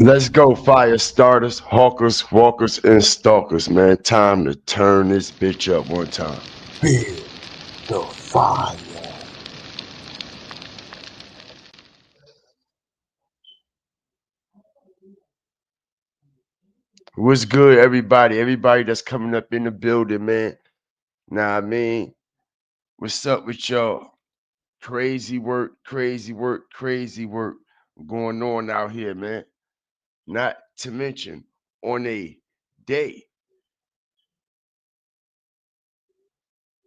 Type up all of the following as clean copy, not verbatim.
Let's go, fire starters, hawkers, walkers, and stalkers, man. Time to turn this bitch up one time. Feel the fire. What's good, everybody? Everybody that's coming up in the building, man. Nah, I mean, what's up with y'all? Crazy work, crazy work, crazy work going on out here, man. Not to mention on a day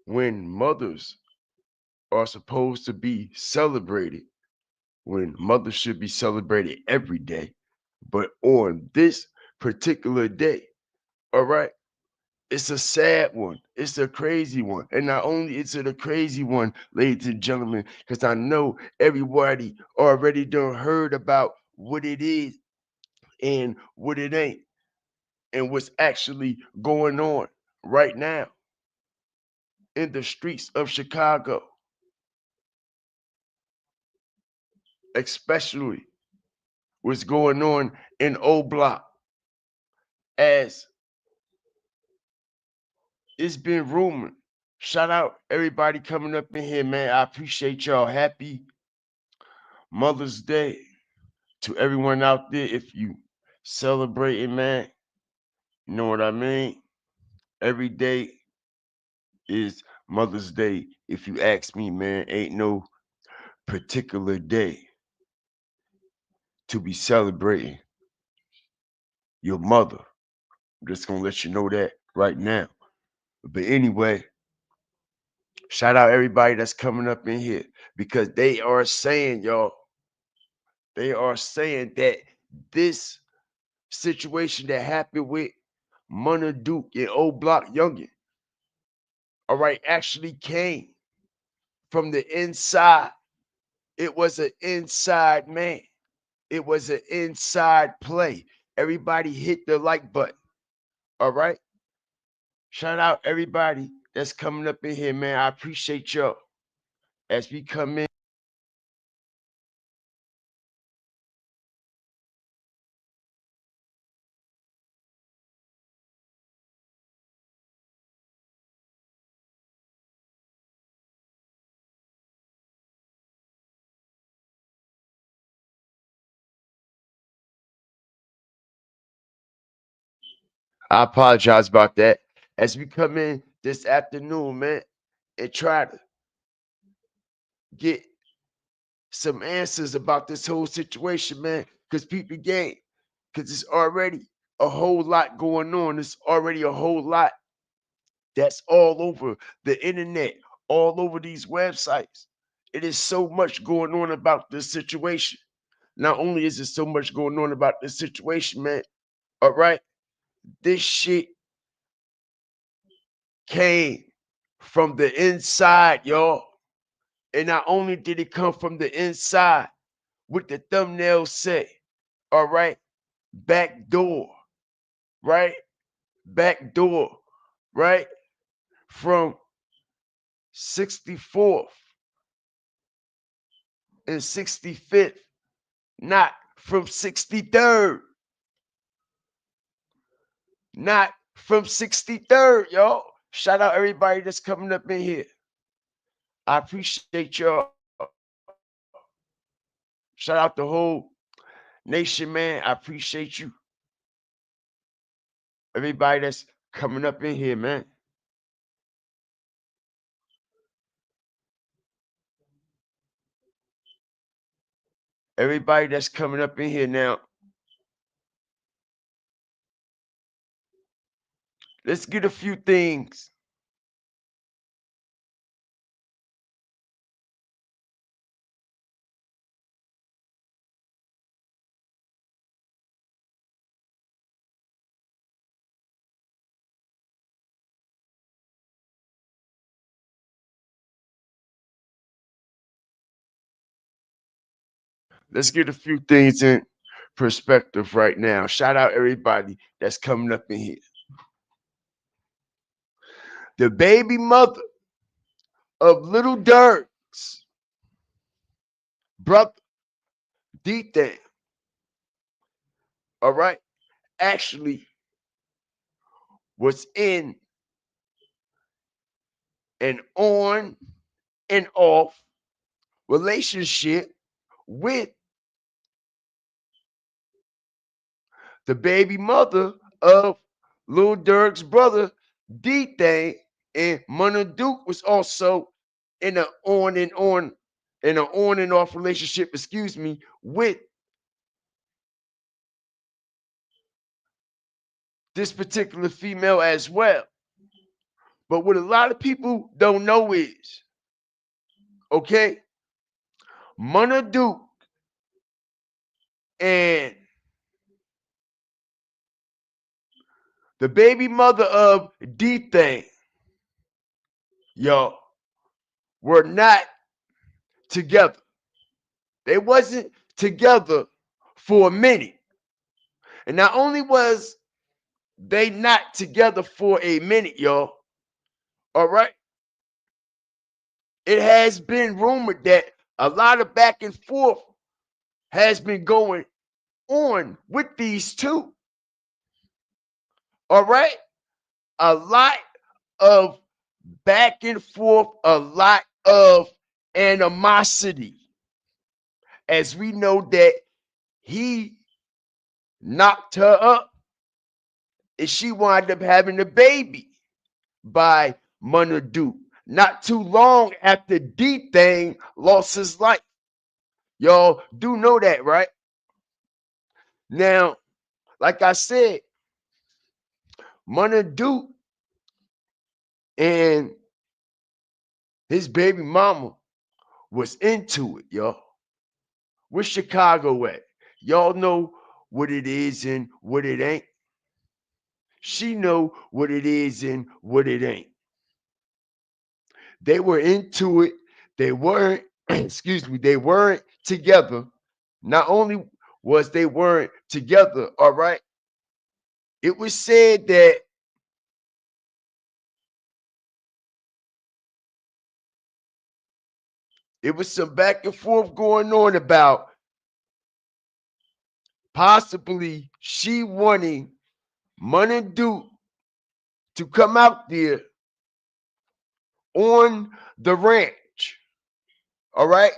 when mothers are supposed to be celebrated, when mothers should be celebrated every day, but on this particular day, all right, it's a sad one. It's a crazy one. And not only is it a crazy one, ladies and gentlemen, because I know everybody already done heard about what it is and what it ain't and what's actually going on right now in the streets of Chicago, especially what's going on in Oblock, as it's been rumored. Shout out everybody coming up in here, man. I appreciate y'all. Happy Mother's Day to everyone out there. If you celebrating, man, you know what I mean? Every day is Mother's Day. If you ask me, man, ain't no particular day to be celebrating your mother. I'm just gonna let you know that right now. But anyway, shout out everybody that's coming up in here because they are saying, y'all, they are saying that this situation that happened with Munna Duke and Oblock Yunggin, all right, actually came from the inside. It was an inside man. It was an inside play. Everybody hit the like button. All right. Shout out everybody that's coming up in here, man. I appreciate y'all as we come in. I apologize about that. As we come in this afternoon, man, and try to get some answers about this whole situation, man, because people game, because it's already a whole lot going on. It's already a whole lot that's all over the internet, all over these websites. It is so much going on about this situation. Not only is there so much going on about this situation, man, all right, this shit came from the inside, y'all. And not only did it come from the inside, what the thumbnail say, all right, backdoor, right? Backdoor, right? From 64th and 65th, not from 63rd, not from 63rd, y'all. Shout out everybody that's coming up in here. I appreciate y'all. Shout out the whole Nation, man, I appreciate you. Everybody that's coming up in here, man. Everybody that's coming up in here now. Let's get a few things. Let's get a few things in perspective right now. Shout out everybody that's coming up in here. The baby mother of Little Dirk's brother, D-Thing, all right, actually was in an on and off relationship with the baby mother of Lil Durk's brother, D-Thing, and Munna Duke was also in an on and off relationship, excuse me, with this particular female as well. But what a lot of people don't know is, okay, Munna Duke and the baby mother of D-Thing, y'all, were not together. They wasn't together for a minute. And not only was they not together for a minute, y'all, all right, it has been rumored that a lot of back and forth has been going on with these two. All right, a lot of back and forth, a lot of animosity, as we know that he knocked her up and she wound up having a baby by Munna Duke not too long after D-Thing lost his life. Y'all do know that, right? Now, like I said, Munna Duke and his baby mama was into it, y'all. Where's Chicago at? Y'all know what it is and what it ain't. She know what it is and what it ain't. They were into it. They weren't, excuse me, they weren't together. Not only was they weren't together, all right, it was said that it was some back and forth going on about possibly she wanting Munna Duke to come out there on the ranch. All right.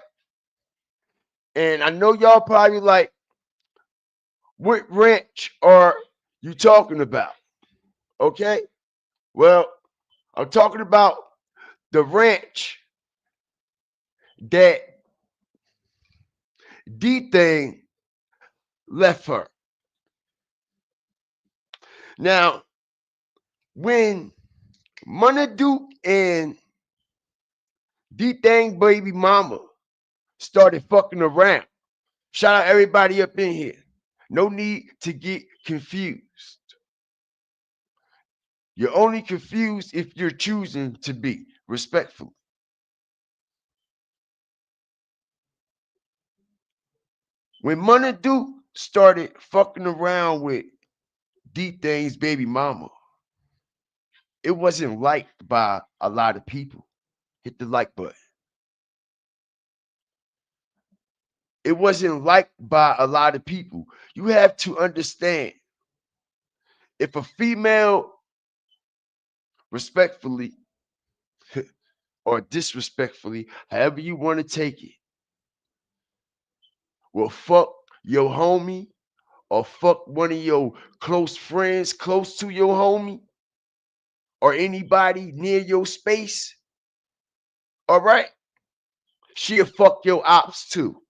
And I know y'all probably like, what ranch are you talking about? Okay. Well, I'm talking about the ranch that D-Thing left her. Now, when Munna Duke and D-Thing baby mama started fucking around, shout out everybody up in here. No need to get confused. You're only confused if you're choosing to be, respectfully. When Munna Duke started fucking around with D-Thing's baby mama, it wasn't liked by a lot of people. Hit the like button. It wasn't liked by a lot of people. You have to understand, if a female respectfully or disrespectfully, however you want to take it, will fuck your homie or fuck one of your close friends close to your homie or anybody near your space, all right, she'll fuck your ops too.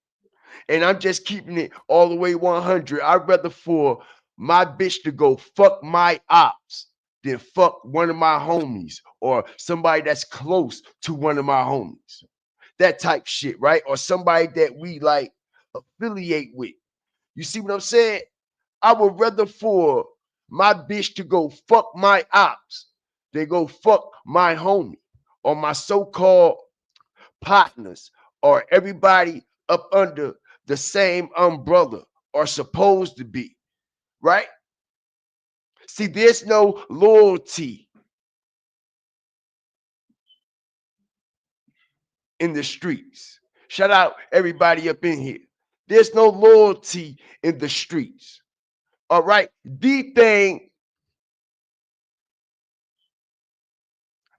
And I'm just keeping it all the way 100. I'd rather for my bitch to go fuck my ops than fuck one of my homies or somebody that's close to one of my homies. That type shit, right? Or somebody that we like affiliate with. You see what I'm saying? I would rather for my bitch to go fuck my ops than go fuck my homie or my so-called partners or everybody up under the same umbrella or supposed to be, right? See, there's no loyalty in the streets. Shout out everybody up in here. There's no loyalty in the streets. All right. The thing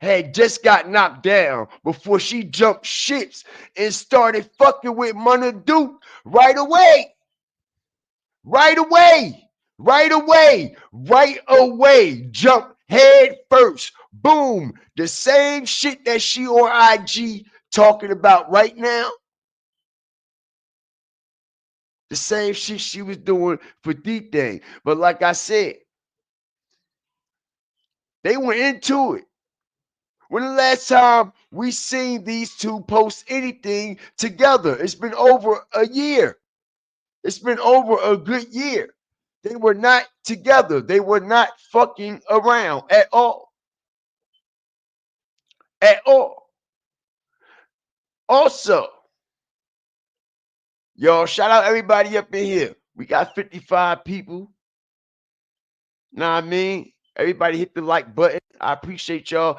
had just got knocked down before she jumped ships and started fucking with Munna Duke right away. Right away. Right away. Right away. Jump head first. Boom. The same shit that she on IG talking about right now. The same shit she was doing for D-Thing. But like I said, they went into it. When the last time we seen these two post anything together? It's been over a year. It's been over a good year. They were not together. They were not fucking around at all. At all. Also, y'all, shout out everybody up in here. We got 55 people. Know what I mean? Everybody hit the like button. I appreciate y'all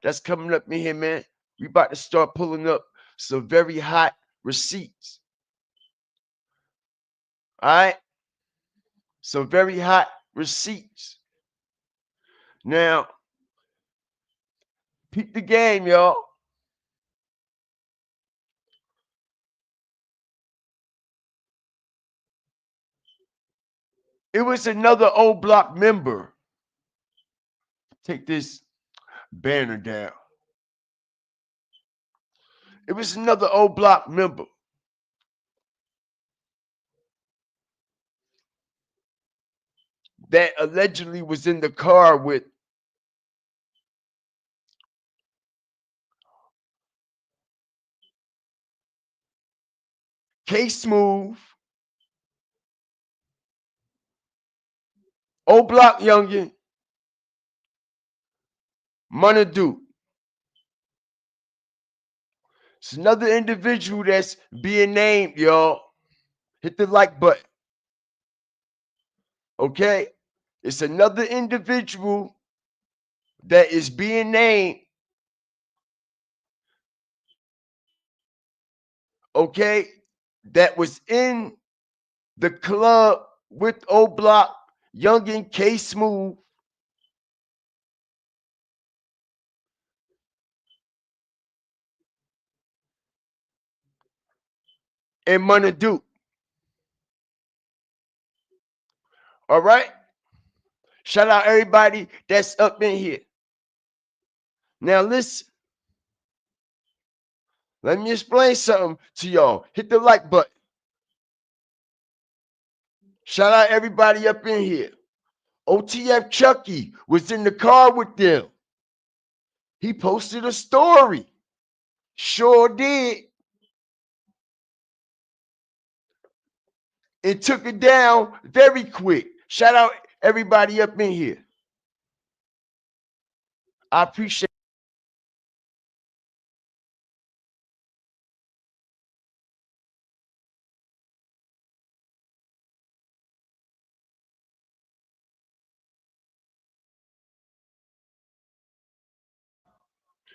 that's coming up in here, man. We about to start pulling up some very hot receipts. All right? Some very hot receipts. Now, peep the game, y'all. It was another Oblock member. Take this banner down. It was another Oblock member that allegedly was in the car with K Smooth, Oblock Yunggin, Munna Duke. It's another individual that's being named, y'all. Hit the like button. Okay? It's another individual that is being named. Okay? That was in the club with Oblock, Yunggin, K Smooth. And Munna Duke. All right? Shout out everybody that's up in here. Now listen. Let me explain something to y'all. Hit the like button. Shout out everybody up in here. OTF Chucky was in the car with them. He posted a story. Sure did. It took it down very quick. Shout out everybody up in here. I appreciate.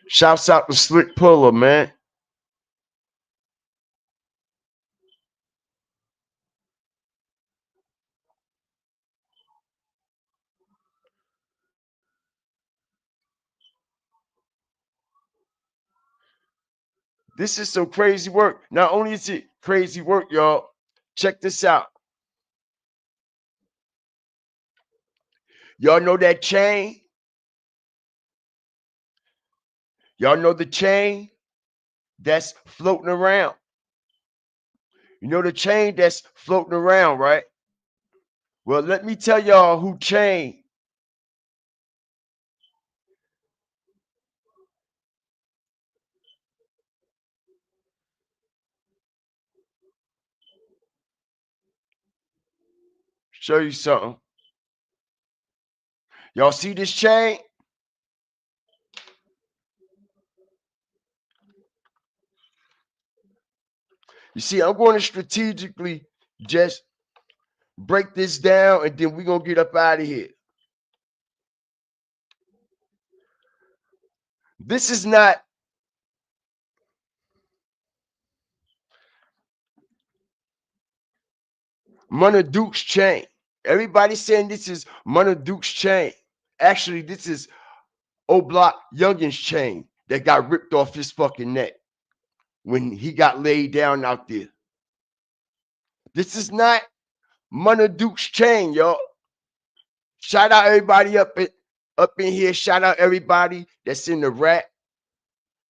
Shouts out to Slick Puller, man. This is some crazy work. Not only is it crazy work, y'all. Check this out. Y'all know that chain? Y'all know the chain that's floating around? You know the chain that's floating around, right? Well, let me tell y'all who chain. Show you something. Y'all see this chain? You see, I'm going to strategically just break this down and then we're going to get up out of here. This is not Munna Duke's chain. Everybody's saying this is Munna Duke's chain. Actually, this is Oblock Youngin's chain that got ripped off his fucking neck when he got laid down out there. This is not Munna Duke's chain, y'all. Shout out everybody up in here. Shout out everybody that's in the rap.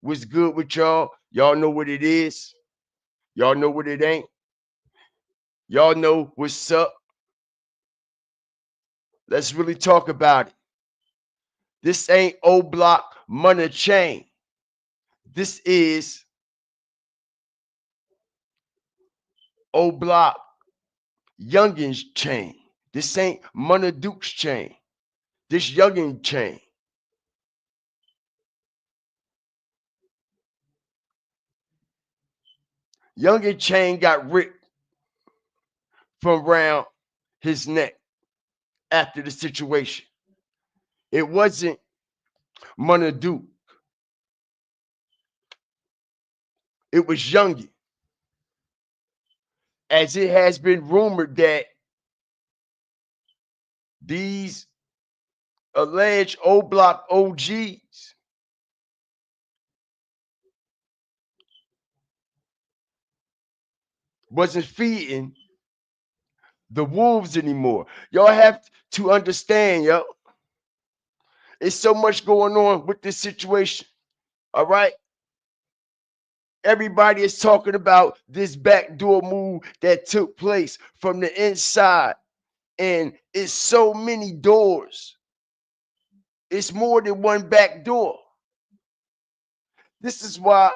What's good with y'all? Y'all know what it is. Y'all know what it ain't. Y'all know what's up. Let's really talk about it. This ain't Oblock Munna chain. This is Oblock Youngin's chain. This ain't Munna Duke's chain. This Youngin chain. Youngin chain got ripped from around his neck after the situation. It wasn't Munna Duke. It was Yunggin. As it has been rumored that these alleged Oblock OGs wasn't feeding the wolves anymore. Y'all have to understand, yo. It's so much going on with this situation. All right. Everybody is talking about this backdoor move that took place from the inside. And it's so many doors. It's more than one back door. This is why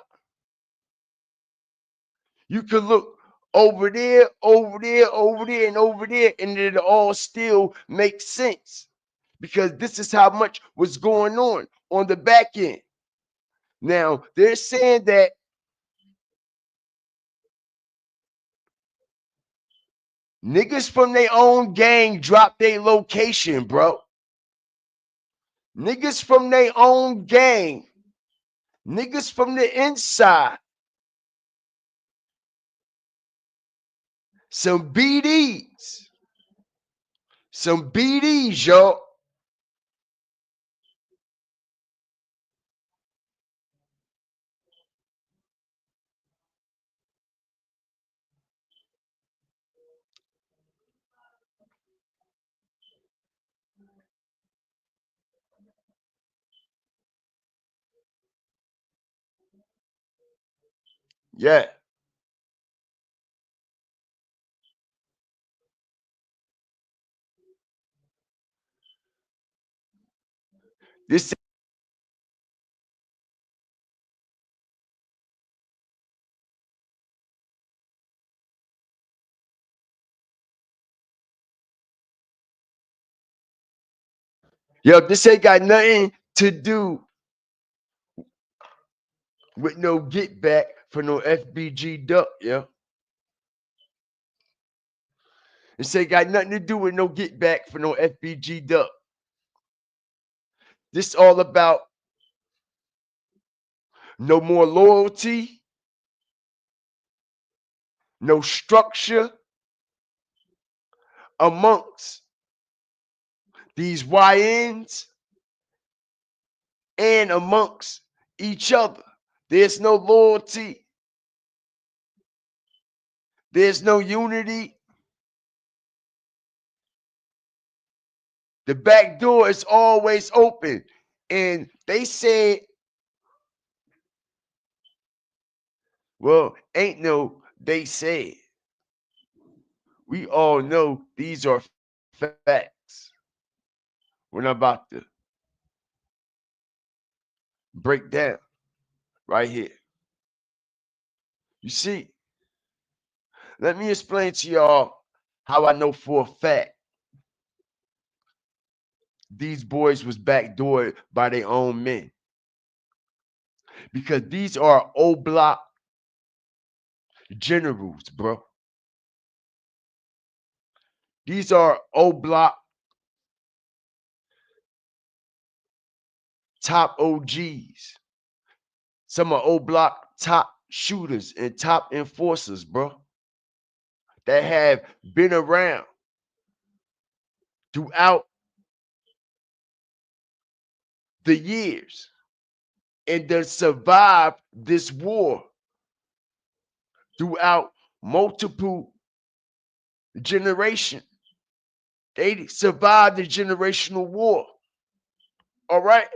you can look over there, over there, over there, and over there, and it all still makes sense. Because this is how much was going on the back end. Now, they're saying that niggas from their own gang dropped their location, bro. Niggas from their own gang. Niggas from the inside. Some BDs. Some BDs, yo. Yeah. This this ain't got nothing to do with no get back for no FBG duck, yo. This ain't got nothing to do with no get back for no FBG duck. This all about no more loyalty, no structure amongst these YNs and amongst each other. There's no loyalty. There's no unity. The back door is always open. And they said, well, ain't no they said. We all know these are facts. We're not about to break down right here. You see, let me explain to y'all how I know for a fact these boys was backdoored by their own men. Because these are Oblock generals, bro. These are Oblock top OGs. Some are Oblock top shooters and top enforcers, bro, that have been around throughout the years and that survived this war throughout multiple generations. They survived the generational war. All right.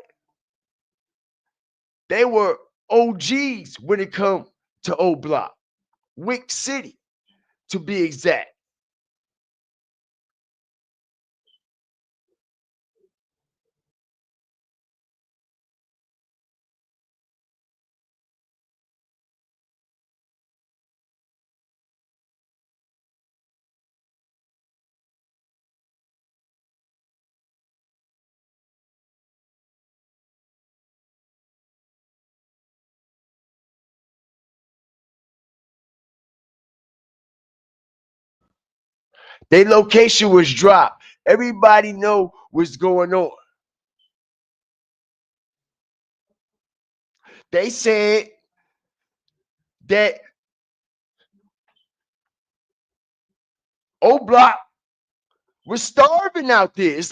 They were OGs when it come to O Block, Wick City, to be exact. Their location was dropped. Everybody know what's going on. They said that O Block was starving out there. It's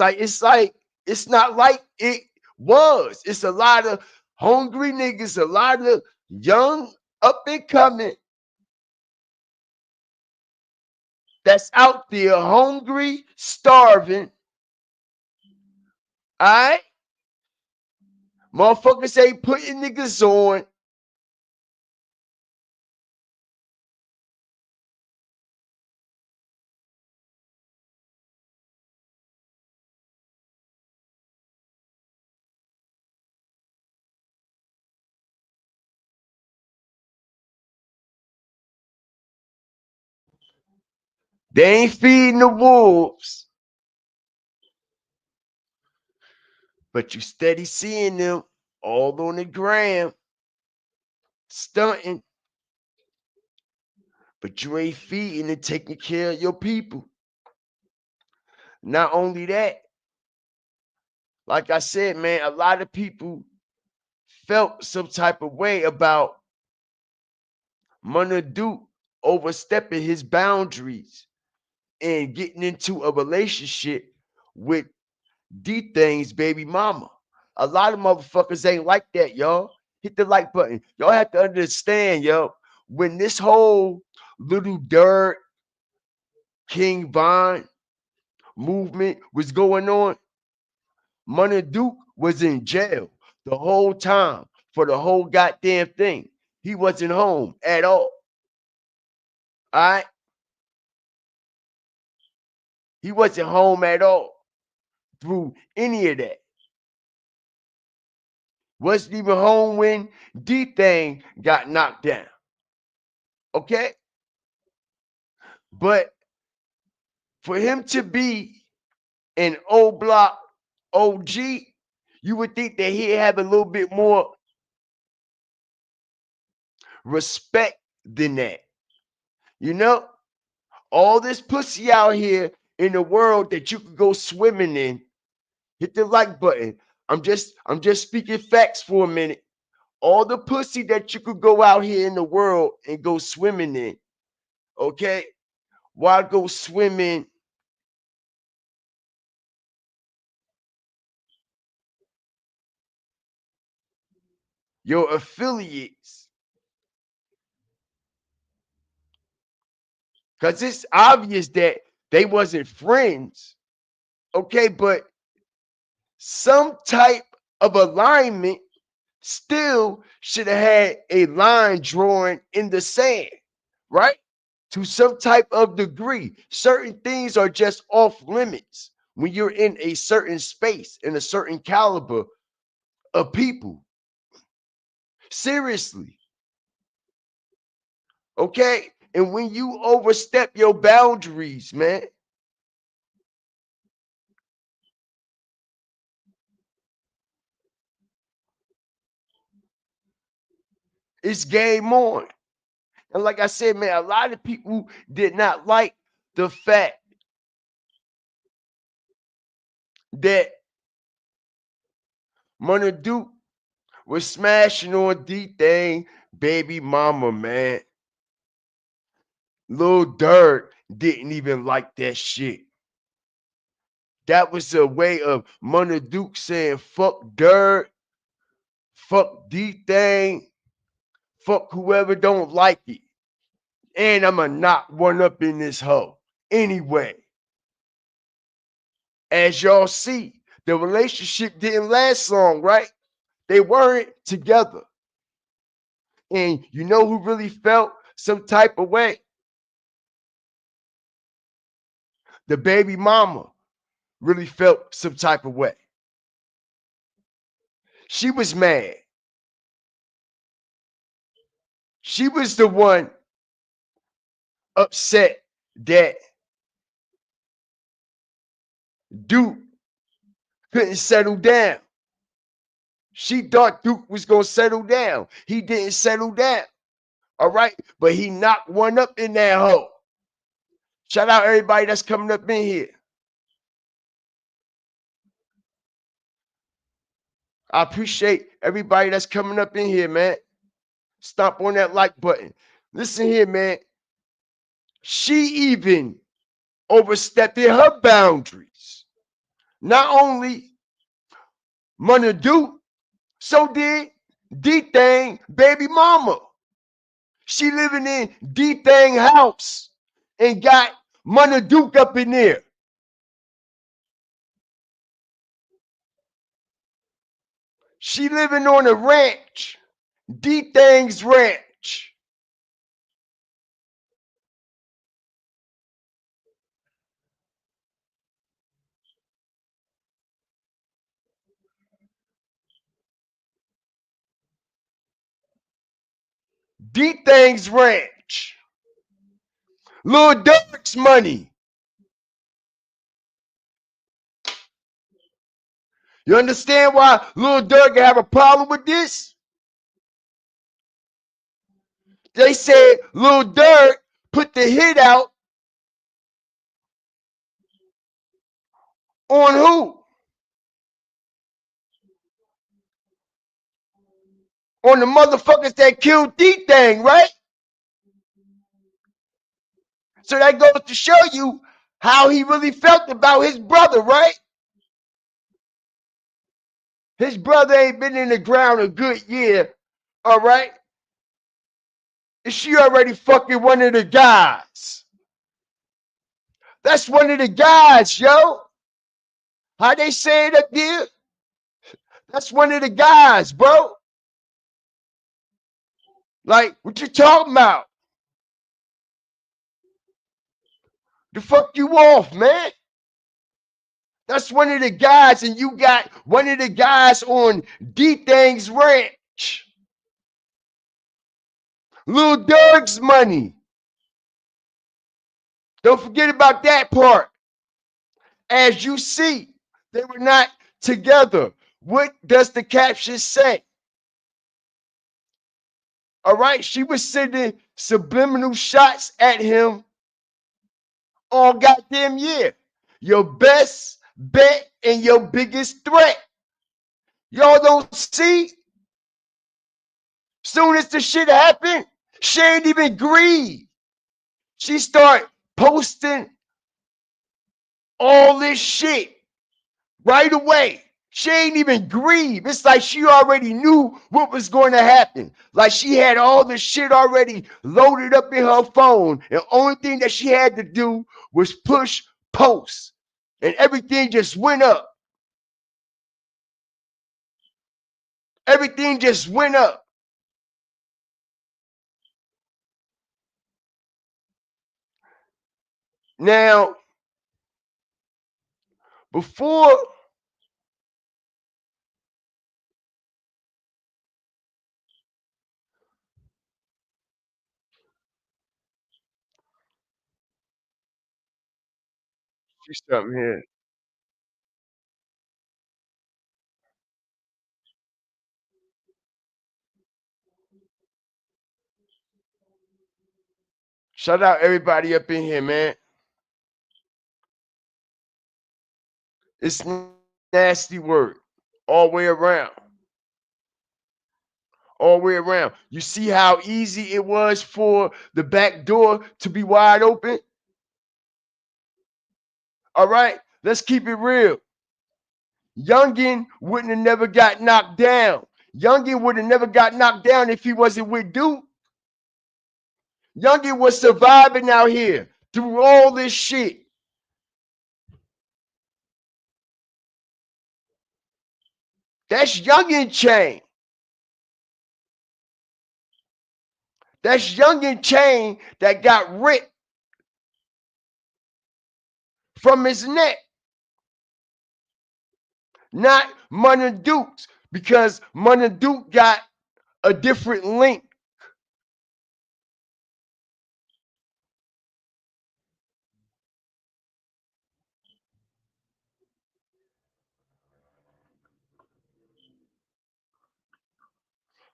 not like it was. It's a lot of hungry niggas, a lot of young up and coming that's out there hungry, starving. All right, motherfuckers ain't putting niggas on. They ain't feeding the wolves, but you steady seeing them all on the gram stunting, but you ain't feeding and taking care of your people. Not only that, like I said, man, a lot of people felt some type of way about Munna overstepping his boundaries and getting into a relationship with D Thing's baby mama. A lot of motherfuckers ain't like that, y'all. Hit the like button. Y'all have to understand, yo, when this whole little dirt King Von movement was going on, Munna was in jail the whole time for the whole goddamn thing. He wasn't home at all. All right. He wasn't home at all through any of that. Wasn't even home when D Thing got knocked down. Okay? But for him to be an O Block OG, you would think that he'd have a little bit more respect than that. You know? All this pussy out here in the world that you could go swimming in. Hit the like button. I'm just speaking facts for a minute. All the pussy that you could go out here in the world and go swimming in. Okay? Why go swimming your affiliates? Because it's obvious that they wasn't friends. Okay, but some type of alignment still should have had a line drawn in the sand, right? To some type of degree. Certain things are just off limits when you're in a certain space, in a certain caliber of people. Seriously, okay? And when you overstep your boundaries, man, it's game on. And like I said, man, a lot of people did not like the fact that Munna Duke was smashing on D-Thing baby mama, man. Lil Durk didn't even like that shit. That was a way of Munna Duke saying fuck Durk, fuck D-Thing, fuck whoever don't like it. And I'ma knock one up in this hoe. Anyway, as y'all see, the relationship didn't last long, right? They weren't together. And you know who really felt some type of way? The baby mama really felt some type of way. She was mad. She was the one upset that Duke couldn't settle down. She thought Duke was going to settle down. He didn't settle down. All right. But he knocked one up in that hole. Shout out everybody that's coming up in here. I appreciate everybody that's coming up in here, man. Stomp on that like button. Listen here, man. She even overstepped in her boundaries. Not only Munna Duke, so did D-Thing baby mama. She living in D-Thing house and got Munna Duke up in there. She living on a ranch, D-Thing's ranch. D-Thing's ranch. Lil Durk's money. You understand why Lil Durk have a problem with this? They said Lil Durk put the hit out on who? On the motherfuckers that killed D-Thing, right? So that goes to show you how he really felt about his brother, right? His brother ain't been in the ground a good year, all right? And she already fucking one of the guys. That's one of the guys, yo. How they say it up there? That's one of the guys, bro. Like, what you talking about? The fuck you off, man? That's one of the guys, and you got one of the guys on D-Thing's ranch. Lil Durk's money. Don't forget about that part. As you see, they were not together. What does the caption say? All right, she was sending subliminal shots at him all goddamn year. Your best bet and your biggest threat. Y'all don't see? Soon as the shit happened, she ain't even grieve. She start posting all this shit right away. She ain't even grieve. It's like she already knew what was going to happen. Like she had all the shit already loaded up in her phone. And the only thing that she had to do was push post. And everything just went up. Everything just went up. Now, before see something here. Shout out everybody up in here, man. It's nasty word all the way around. All the way around. You see how easy it was for the back door to be wide open? All right, let's keep it real. Yunggin wouldn't have never got knocked down. Yunggin would have never got knocked down if he wasn't with Duke. Yunggin was surviving out here through all this shit. That's Yunggin chain. That's Yunggin chain that got ripped from his neck. Not Munna Duke's, because Munna Duke got a different link.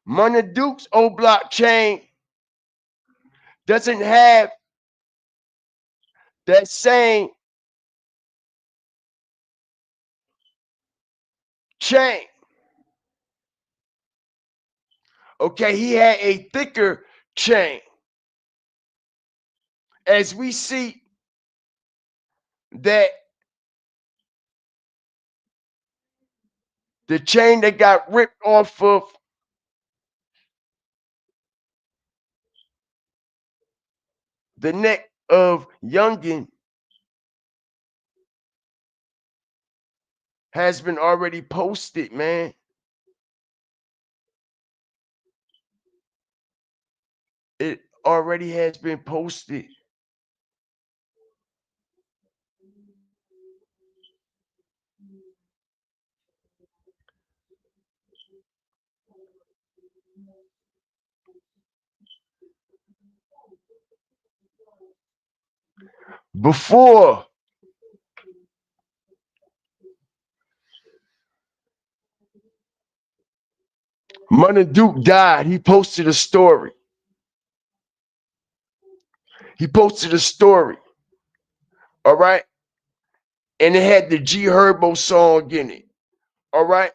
Munna Duke's Oblock chain doesn't have that same chain. Okay, he had a thicker chain. As we see that the chain that got ripped off of the neck of Yunggin has been already posted, man. It already has been posted. Before Munna Duke died, he posted a story. He posted a story. All right. And it had the G Herbo song in it. All right.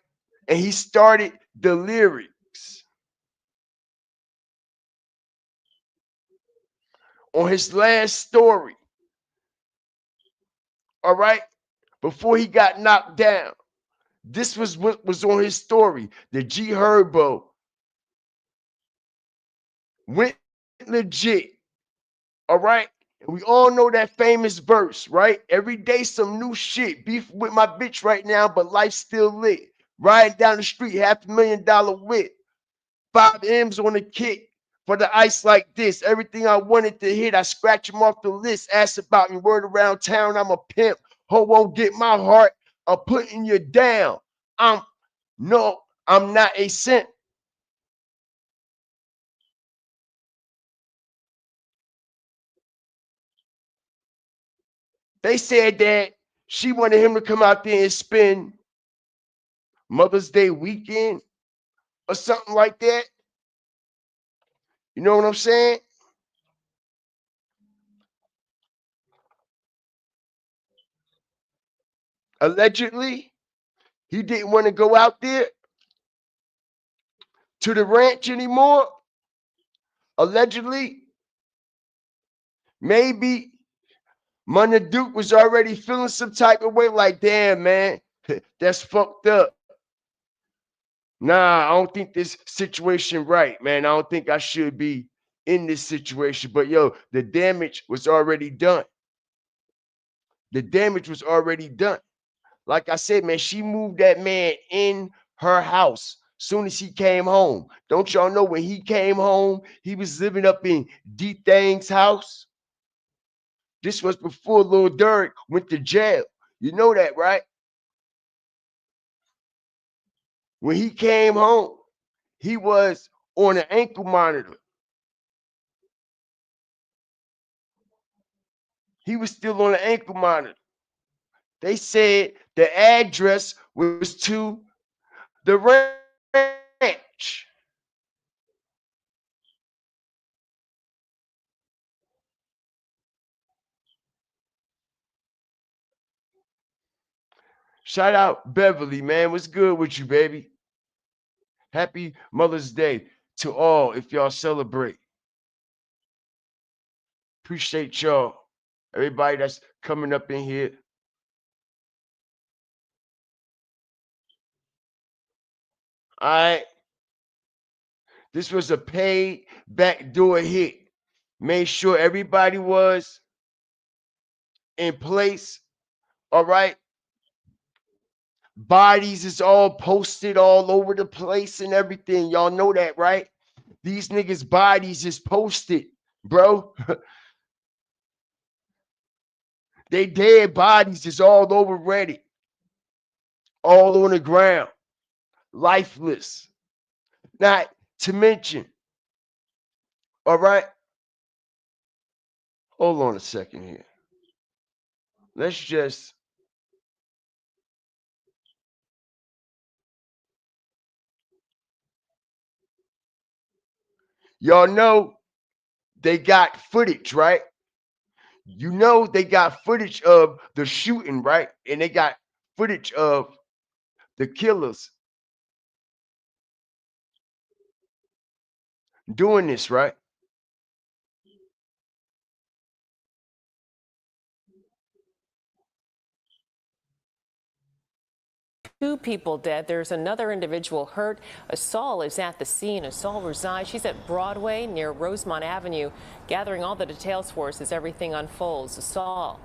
And he started the lyrics on his last story. All right. Before he got knocked down. This was what was on his story. The G Herbo went legit. All right. We all know that famous verse, right? Every day some new shit. Beef with my bitch right now, but life still lit. Riding down the street, $500,000 whip. 5 M's on the kick for the ice like this. Everything I wanted to hit, I scratch him off the list. Ask about me, word around town, I'm a pimp. Ho won't get my heart. I'm putting you down. I'm not a simp. They said that she wanted him to come out there and spend Mother's Day weekend or something like that. You know what I'm saying? Allegedly, he didn't want to go out there to the ranch anymore. Allegedly, maybe Munna Duke was already feeling some type of way, like, damn, man, that's fucked up. Nah, I don't think this situation right, man. I don't think I should be in this situation. But yo, the damage was already done. The damage was already done. Like I said, man, she moved that man in her house. Soon as he came home. Don't y'all know when he came home, he was living up in D Thang's house? This was before Lil Durk went to jail. You know that, right? When he came home, he was on an ankle monitor. He was still on an ankle monitor. They said the address was to the ranch. Shout out Beverly, man. What's good with you, baby? Happy Mother's Day to all if y'all celebrate. Appreciate y'all. Everybody that's coming up in here. All right. This was a paid backdoor hit. Made sure everybody was in place. All right. Bodies is all posted all over the place and everything. Y'all know that, right? These niggas' bodies is posted, bro. They dead bodies is all over Reddit, all on the ground, lifeless. Not to mention, all right? Hold on a second here. Let's just, y'all know they got footage, right? You know they got footage of the shooting, right? And they got footage of the killers doing this, right? Two people dead. There's another individual hurt. Asal is at the scene. Asal resides. She's at Broadway near Rosemont Avenue, gathering all the details for us as everything unfolds. Asal.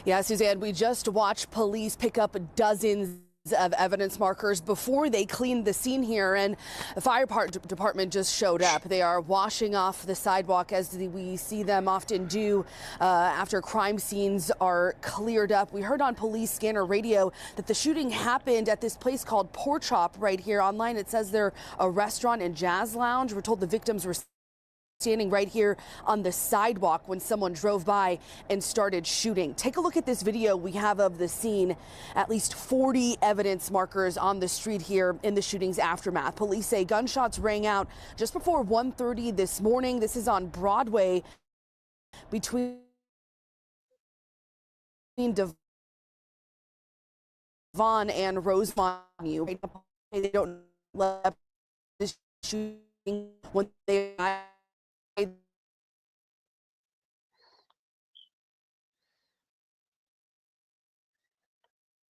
Yeah, Suzanne, we just watched police pick up dozens of evidence markers before they cleaned the scene here, and the fire department just showed up. They are washing off the sidewalk as we see them often do after crime scenes are cleared up. We heard on police scanner radio that the shooting happened at this place called Pork Chop right here. Online it says they're a restaurant and jazz lounge. We're told the victims were standing right here on the sidewalk when someone drove by and started shooting. Take a look at this video we have of the scene. At least 40 evidence markers on the street here in the shooting's aftermath. Police say gunshots rang out just before 1:30 this morning. This is on Broadway between Devon and Rosemont. They don't let this shooting when they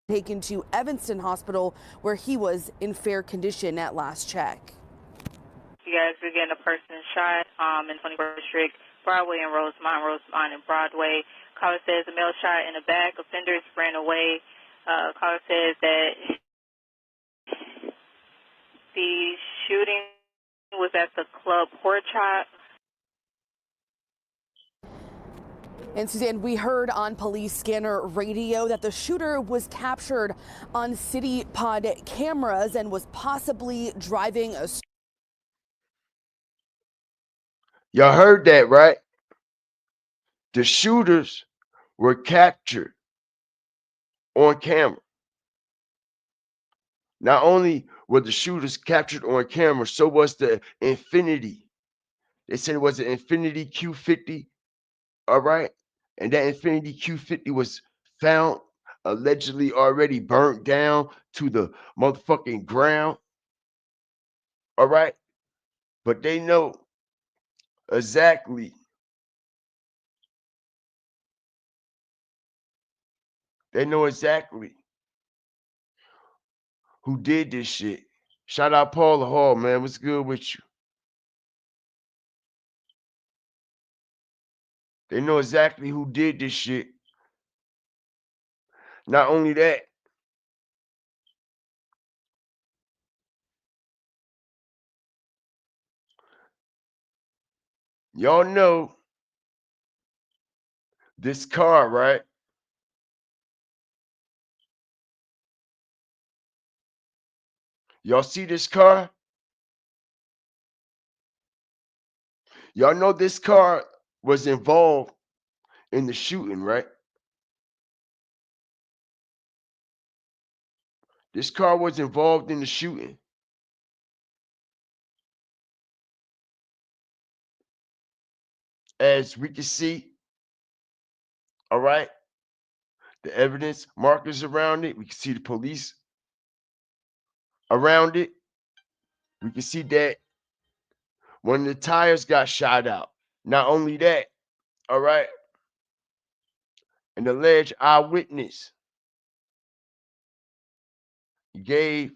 taken to Evanston Hospital, where he was in fair condition at last check. You guys are getting a person shot in 21st District, Broadway and Rosemont and Broadway. Caller says a male shot in the back. Offenders ran away. Caller says that the shooting was at the club Pork Chop. And Suzanne, we heard on police scanner radio that the shooter was captured on City Pod cameras and was possibly driving a... Y'all heard that, right? The shooters were captured on camera. Not only were the shooters captured on camera, so was the Infinity. They said it was an Infinity Q50, all right? And that Infinity Q50 was found allegedly already burnt down to the motherfucking ground, all right? But they know exactly. They know exactly who did this shit. Shout out Paula Hall, man. What's good with you? They know exactly who did this shit. Not only that, Y'all know this car, right? Y'all see this car? Y'all know this car was involved in the shooting, right? This car was involved in the shooting. As we can see, all right, the evidence markers around it. We can see the police around it. We can see that one of the tires got shot out. Not only that, all right, an alleged eyewitness gave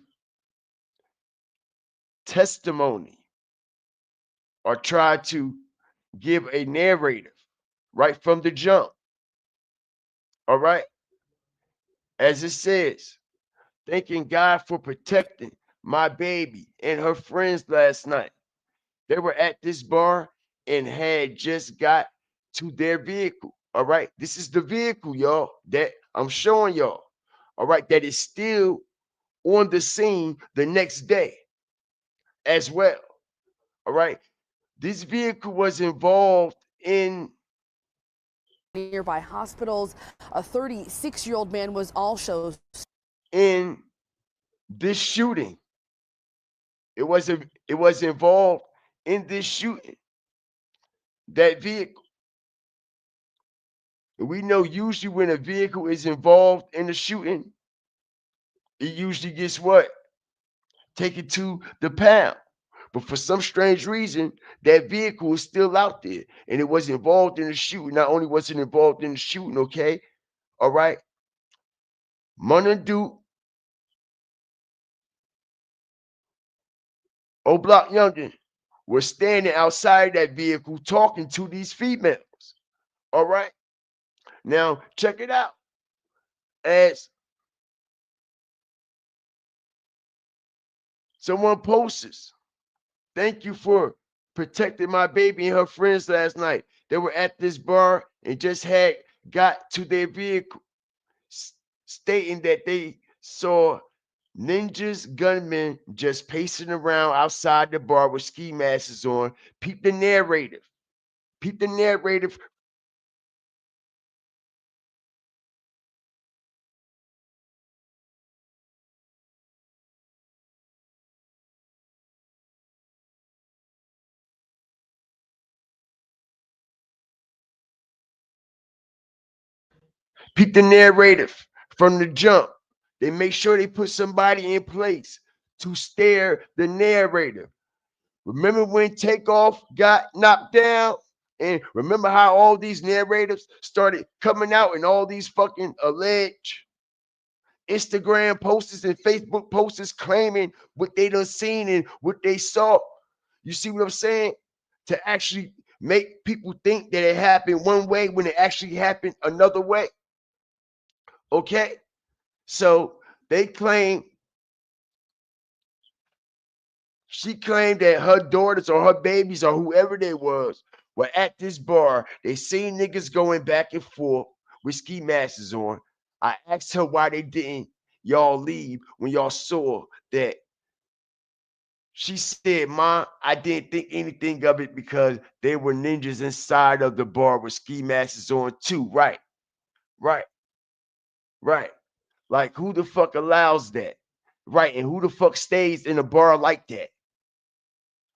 testimony or tried to give a narrative right from the jump. All right, as it says, thanking God for protecting my baby and her friends last night. They were at this bar and had just got to their vehicle. All right, this is the vehicle, y'all, that I'm showing y'all. All right, that is still on the scene the next day as well. All right, this vehicle was involved in nearby hospitals. A 36-year-old man was also in this shooting. It was involved in this shooting. That vehicle. And we know usually when a vehicle is involved in a shooting, it usually gets what? Taken to the pound. But for some strange reason, that vehicle is still out there and it was involved in the shooting. Not only was it involved in the shooting, okay? All right. Munna Duke, Oblock Yunggin were standing outside that vehicle talking to these females. All right. Now, check it out. As someone posts, thank you for protecting my baby and her friends last night. They were at this bar and just had got to their vehicle, stating that they saw ninjas, gunmen just pacing around outside the bar with ski masks on. Peep the narrative. Peep the narrative. Peep the narrative from the jump. They make sure they put somebody in place to stare the narrative. Remember when Takeoff got knocked down? And remember how all these narratives started coming out and all these fucking alleged Instagram posters and Facebook posters claiming what they done seen and what they saw. You see what I'm saying? To actually make people think that it happened one way when it actually happened another way. Okay? So they claim she claimed that her daughters or her babies or whoever they was were at this bar. They seen niggas going back and forth with ski masks on. I asked her why they didn't y'all leave when y'all saw that. She said, Ma, I didn't think anything of it because they were ninjas inside of the bar with ski masks on too. Right, right, right. Like who the fuck allows that? Right, and who the fuck stays in a bar like that?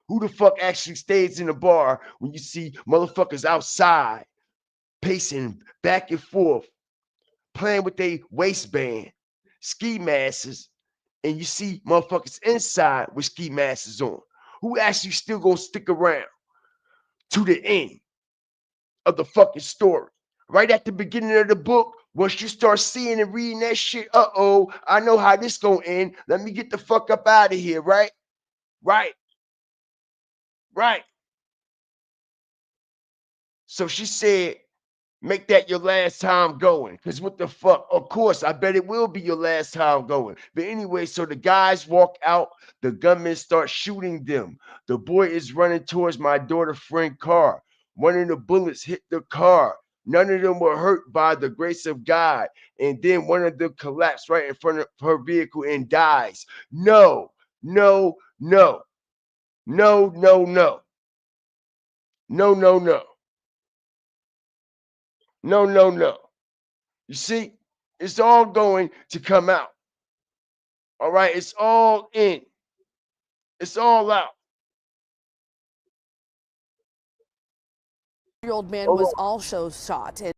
Who the fuck actually stays in a bar when you see motherfuckers outside pacing back and forth, playing with their waistband, ski masks, and you see motherfuckers inside with ski masks on? Who actually still gonna stick around to the end of the fucking story? Right at the beginning of the book, once you start seeing and reading that shit, uh-oh, I know how this gonna end. Let me get the fuck up out of here, right? Right, right. So she said, make that your last time going. Because what the fuck? Of course, I bet it will be your last time going. But anyway, so the guys walk out, the gunmen start shooting them. The boy is running towards my daughter friend car. One of the bullets hit the car. None of them were hurt by the grace of God. And then one of them collapsed right in front of her vehicle and dies. No, no, no, no, no, no, no, no, no, no, no, no. You see, it's all going to come out. All right, it's all in. It's all out. Year-old man was also shot. And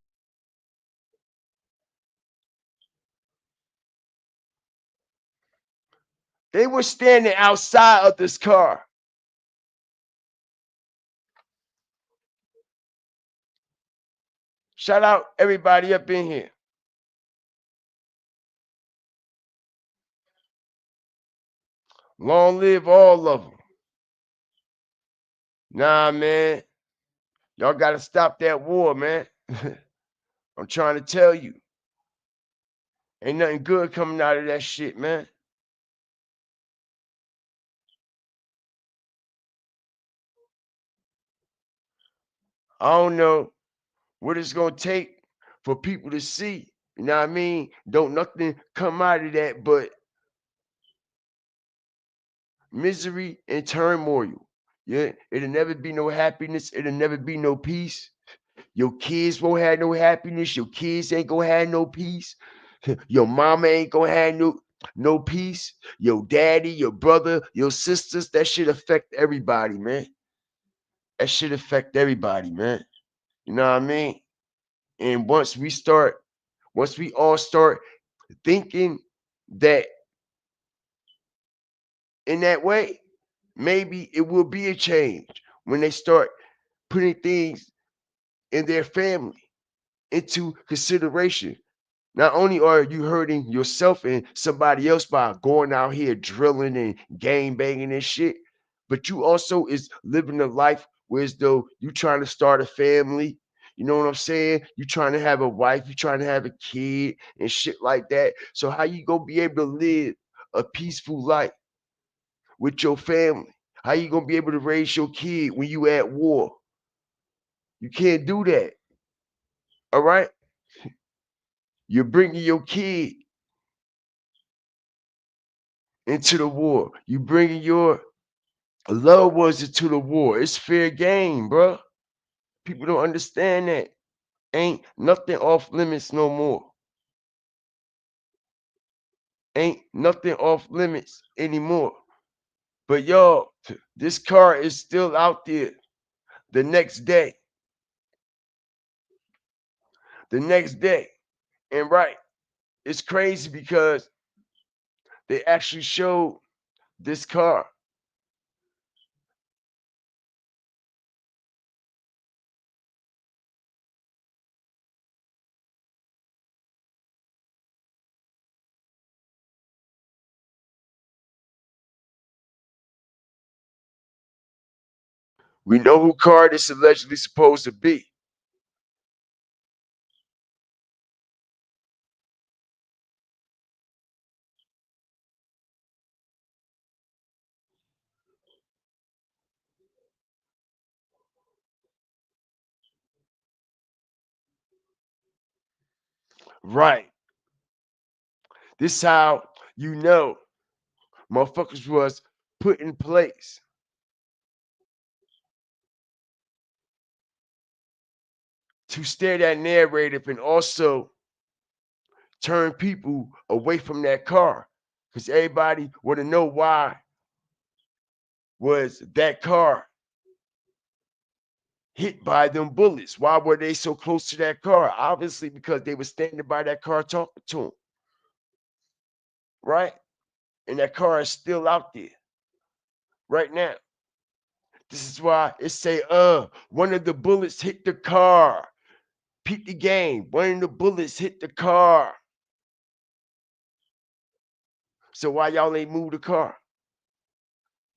They were standing outside of this car. Shout out everybody up in here. Long live all of them. Nah, man. Y'all got to stop that war, man. I'm trying to tell you. Ain't nothing good coming out of that shit, man. I don't know what it's going to take for people to see. You know what I mean? Don't nothing come out of that but misery and turmoil. Yeah, it'll never be no happiness. It'll never be no peace. Your kids won't have no happiness. Your kids ain't gonna have no peace. Your mama ain't gonna have no peace. Your daddy, your brother, your sisters. That should affect everybody, man. That should affect everybody, man. You know what I mean? And once we all start thinking that in that way, maybe it will be a change when they start putting things in their family into consideration. Not only are you hurting yourself and somebody else by going out here drilling and gang banging and shit, but you also is living a life where as though you trying to start a family. You know what I'm saying? You trying to have a wife, you trying to have a kid and shit like that. So how you gonna be able to live a peaceful life with your family? How you gonna be able to raise your kid when you at war? You can't do that. All right? You're bringing your kid into the war. You bringing your loved ones into the war. It's fair game, bro. People don't understand that. Ain't nothing off limits no more. Ain't nothing off limits anymore. But y'all, this car is still out there the next day. The next day. And right, it's crazy because they actually showed this car. We know who car this allegedly supposed to be. Right. This how you know motherfuckers was put in place to steer that narrative and also turn people away from that car. Because everybody want to know why was that car hit by them bullets? Why were they so close to that car? Obviously, because they were standing by that car talking to them, right? And that car is still out there right now. This is why it say, one of the bullets hit the car. Peep the game. One of the bullets hit the car. So why y'all ain't move the car?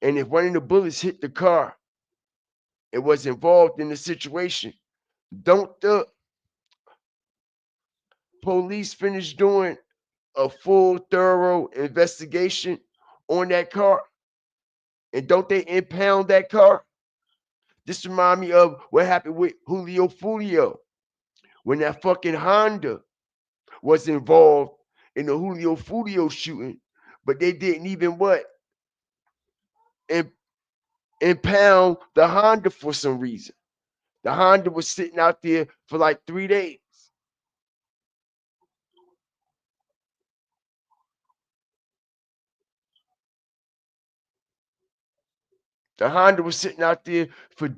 And if one of the bullets hit the car, it was involved in the situation. Don't the police finish doing a full, thorough investigation on that car? And don't they impound that car? This remind me of what happened with Julio Fulio when that fucking Honda was involved in the Julio Fulio shooting, but they didn't even what? Impound the Honda for some reason. The Honda was sitting out there for like 3 days. The Honda was sitting out there for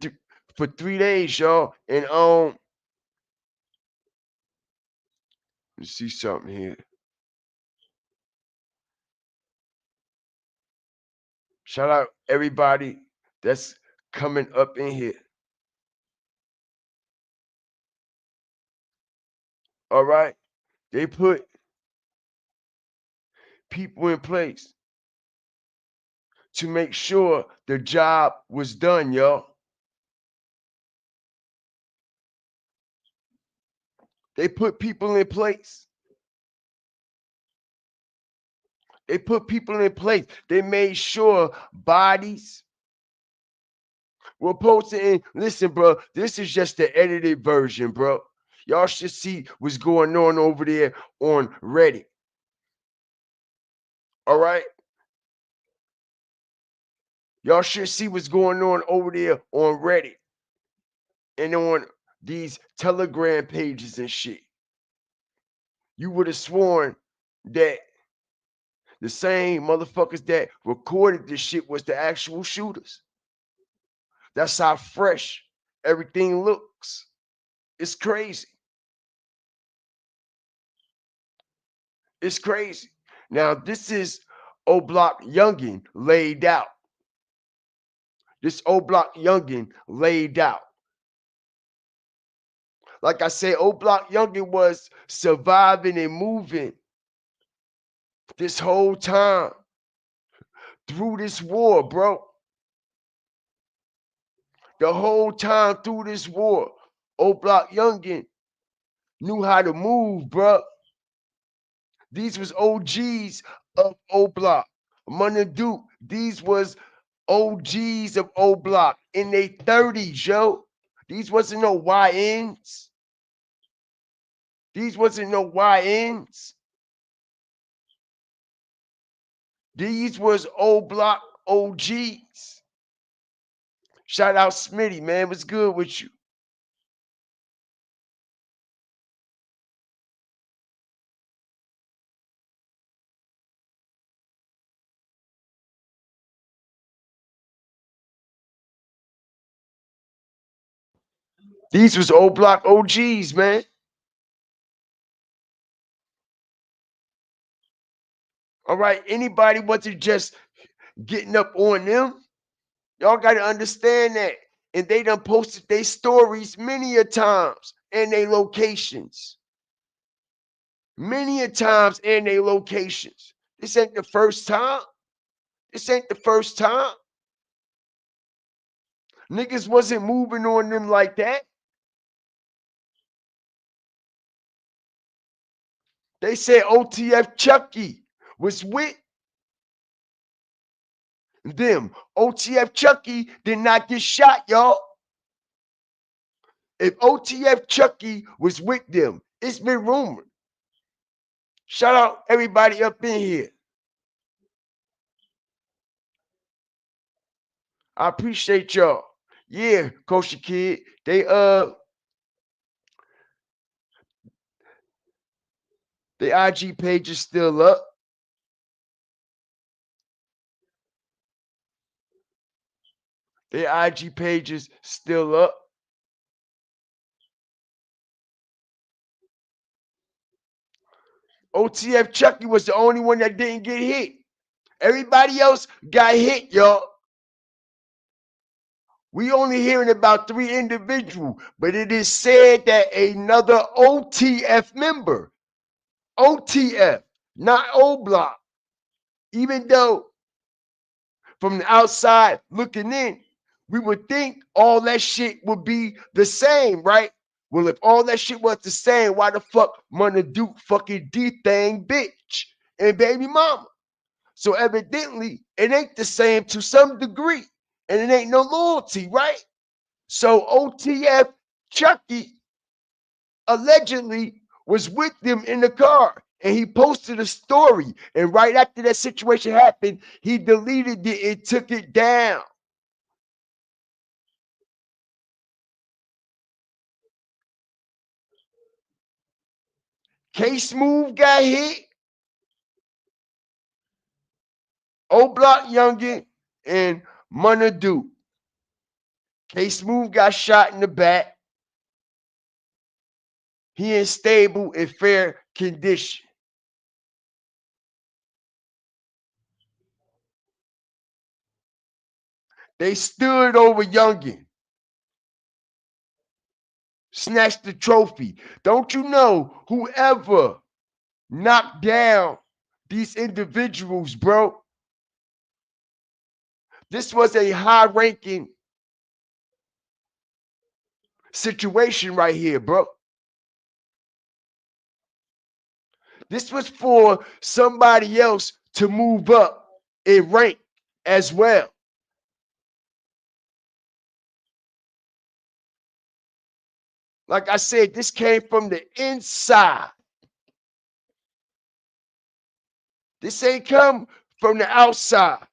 3 days, y'all. And let's see something here. Shout out everybody that's coming up in here. All right. They put people in place to make sure the job was done, y'all. They put people in place. They put people in place. They made sure bodies were posted in. Listen, bro, this is just the edited version, bro. Y'all should see what's going on over there on Reddit. All right? Y'all should see what's going on over there on Reddit and on these Telegram pages and shit. You would have sworn that the same motherfuckers that recorded this shit was the actual shooters. That's how fresh everything looks. It's crazy. It's crazy. Now, this is Oblock Yunggin laid out. This Oblock Yunggin laid out. Like I said, Oblock Yunggin was surviving and moving this whole time through this war, bro. The whole time through this war, Oblock Yunggin knew how to move, bro. These was OGs of Oblock. Munna Duke, these was OGs of Oblock in their 30s, yo. These wasn't no YNs. These wasn't no YNs. These was Oblock OGs. Shout out Smitty, man. What's good with you? These was Oblock OGs, man. All right, anybody wasn't just getting up on them. Y'all got to understand that. And they done posted their stories many a times and their locations. Many a times in their locations. This ain't the first time. This ain't the first time. Niggas wasn't moving on them like that. They said OTF Chucky was with them. OTF Chucky did not get shot, y'all. If OTF Chucky was with them, it's been rumored. Shout out everybody up in here. I appreciate y'all. Yeah, Kosher Kid. They IG page is still up. Their IG page is still up. OTF Chucky was the only one that didn't get hit. Everybody else got hit, y'all. We only hearing about 3 individuals, but it is said that another OTF member, OTF, not Oblock, even though from the outside looking in, we would think all that shit would be the same, right? Well, if all that shit was the same, why the fuck Munna Duke fucking D-thing bitch and baby mama? So evidently, it ain't the same to some degree. And it ain't no loyalty, right? So OTF Chucky allegedly was with them in the car, and he posted a story. And right after that situation happened, he deleted it and took it down. K-Smooth got hit. Oblock, Yunggin, and Munna. K-Smooth got shot in the back. He in stable and fair condition. They stood over Yunggin, snatched the trophy. Don't you know, whoever knocked down these individuals, bro, this was a high-ranking situation right here, bro. This was for somebody else to move up in rank as well. Like I said, this came from the inside. This ain't come from the outside.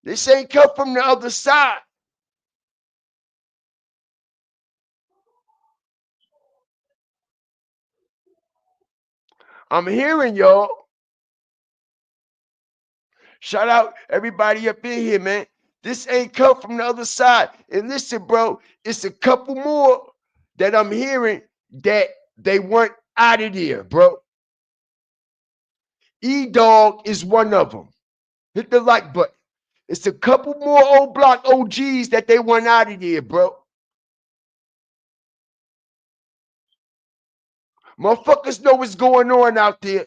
This ain't come from the other side. I'm hearing y'all. Shout out everybody up in here, man. This ain't come from the other side. And listen, bro, it's a couple more that I'm hearing that they want out of there, bro. E-Dog is one of them. Hit the like button. It's a couple more Oblock OGs that they want out of there, bro. Motherfuckers know what's going on out there.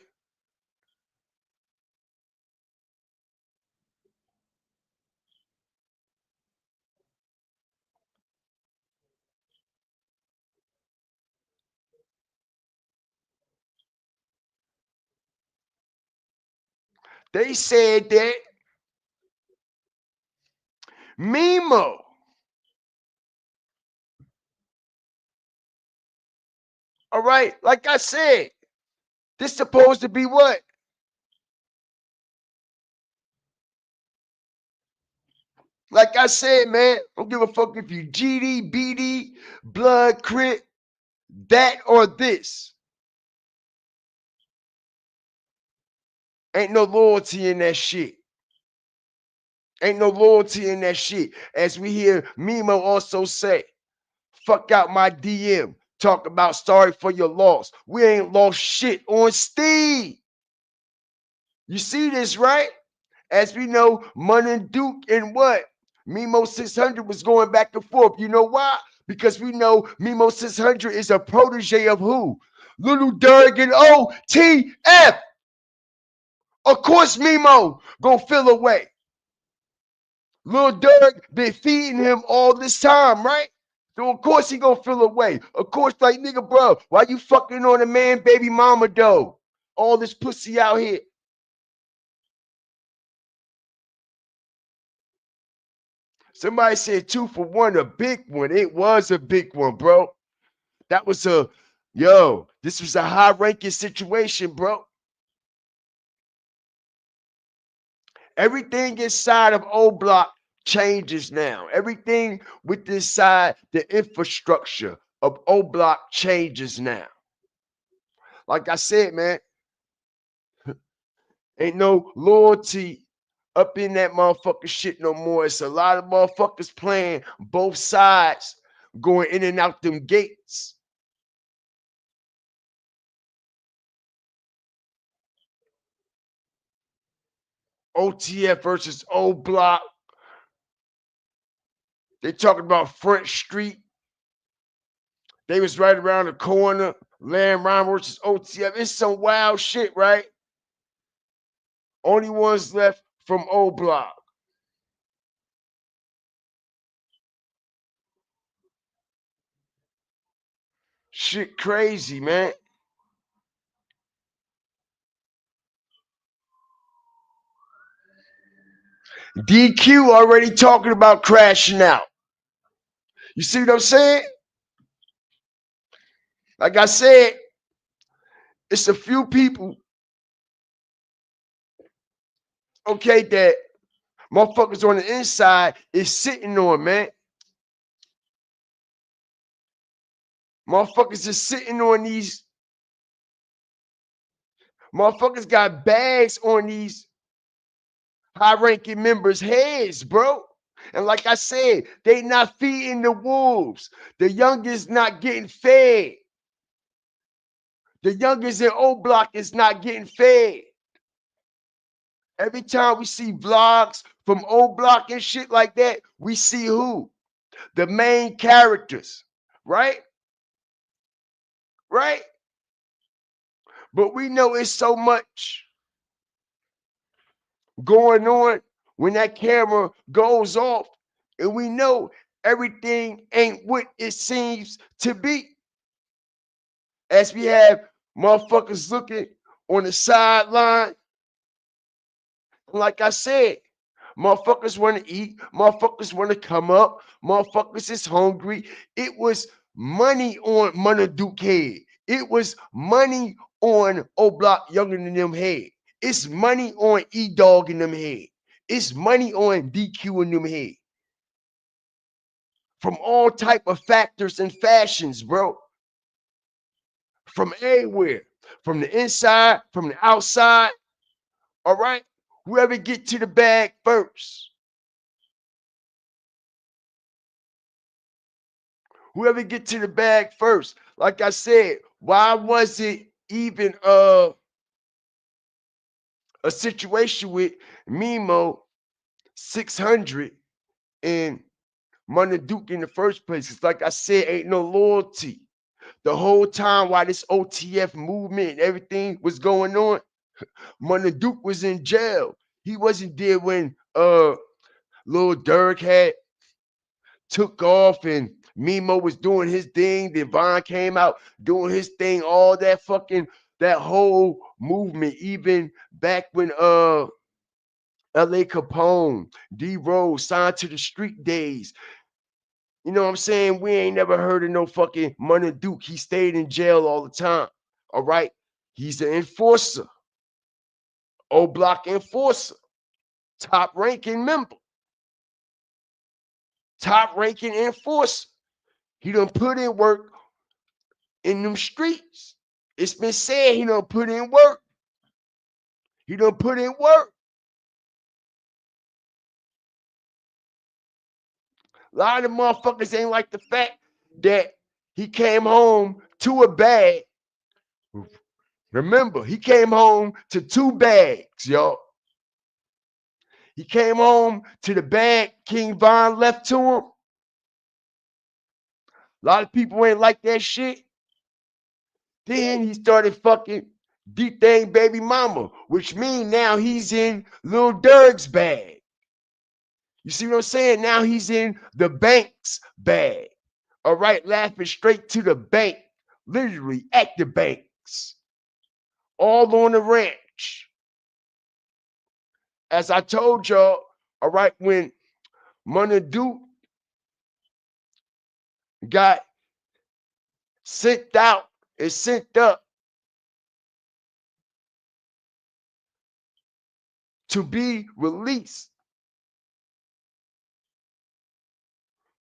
They said that Mimo, all right, like I said, this supposed to be what? Like I said, man, don't give a fuck if you GD, BD, blood, crit, that or this. Ain't no loyalty in that shit. Ain't no loyalty in that shit. As we hear Mimo also say, fuck out my DM. Talk about sorry for your loss. We ain't lost shit on Steve. You see this, right? As we know, Munna and Duke and what? Mimo 600 was going back and forth. You know why? Because we know Mimo 600 is a protege of who? Little Durg and OTF. Of course, Mimo gonna feel away. Lil Durk been feeding him all this time, right? So of course he gonna feel away. Of course, like nigga, bro, why you fucking on a man, baby mama though? All this pussy out here. Somebody said 2 for 1, a big one. It was a big one, bro. That was this was a high-ranking situation, bro. Everything inside of Oblock changes now. Everything with this side, the infrastructure of Oblock changes now. Like I said, man, ain't no loyalty up in that motherfucking shit no more. It's a lot of motherfuckers playing both sides, going in and out them gates. OTF versus Oblock. They talking about Front Street. They was right around the corner. Land Rhyme versus OTF. It's some wild shit, right? Only ones left from Oblock. Shit crazy, man. DQ already talking about crashing out. You see what I'm saying? Like I said, it's a few people, okay, that motherfuckers on the inside is sitting on, man. Motherfuckers is sitting on these. Motherfuckers got bags on these high-ranking members' heads, bro. And like I said, they not feeding the wolves. The youngest not getting fed. The youngest in Oblock is not getting fed. Every time we see vlogs from Oblock and shit like that, we see who? The main characters, right? Right? But we know it's so much going on when that camera goes off, and we know everything ain't what it seems to be. As we have motherfuckers looking on the sideline, like I said, motherfuckers want to eat, motherfuckers want to come up, motherfuckers is hungry. It was money on Munna Duke head. It was money on Oblock Younger than them head. It's money on E-Dog in them head. It's money on DQ in them head. From all type of factors and fashions, bro. From everywhere. From the inside, from the outside. All right? Whoever get to the bag first. Whoever get to the bag first. Like I said, why was it even a situation with Mimo 600 and Munna Duke in the first place? It's like I said, ain't no loyalty. The whole time while this OTF movement and everything was going on, Munna Duke was in jail. He wasn't there when Lil Durk had took off and Mimo was doing his thing. Then Von came out doing his thing. All that fucking that whole movement, even back when L.A. Capone, D Rose signed to the street days. You know what I'm saying? We ain't never heard of no fucking Munna Duke. He stayed in jail all the time. All right. He's an enforcer. Oblock enforcer. Top ranking member. Top ranking enforcer. He done put in work in them streets. It's been said he done put in work. He done put in work. A lot of motherfuckers ain't like the fact that he came home to a bag. Remember, he came home to 2 bags, y'all. He came home to the bag King Von left to him. A lot of people ain't like that shit. Then he started fucking D-Thing baby mama, which means now he's in Lil Durk's bag. You see what I'm saying? Now he's in the bank's bag. All right, laughing straight to the bank, literally at the banks, all on the ranch. As I told y'all, all right, when Munna Duke got sent out and sent up to be released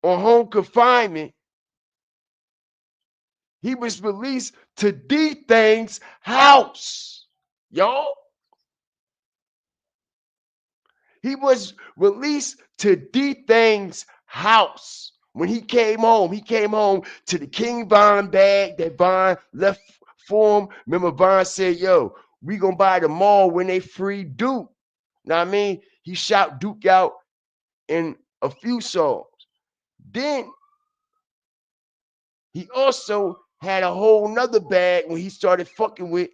on home confinement, he was released to D-Thing's house, y'all. He was released to D-Thing's house. When he came home to the King Von bag that Von left for him. Remember, Von said, yo, we gonna buy the mall when they free Duke. Know what I mean? He shout Duke out in a few songs. Then he also had a whole nother bag when he started fucking with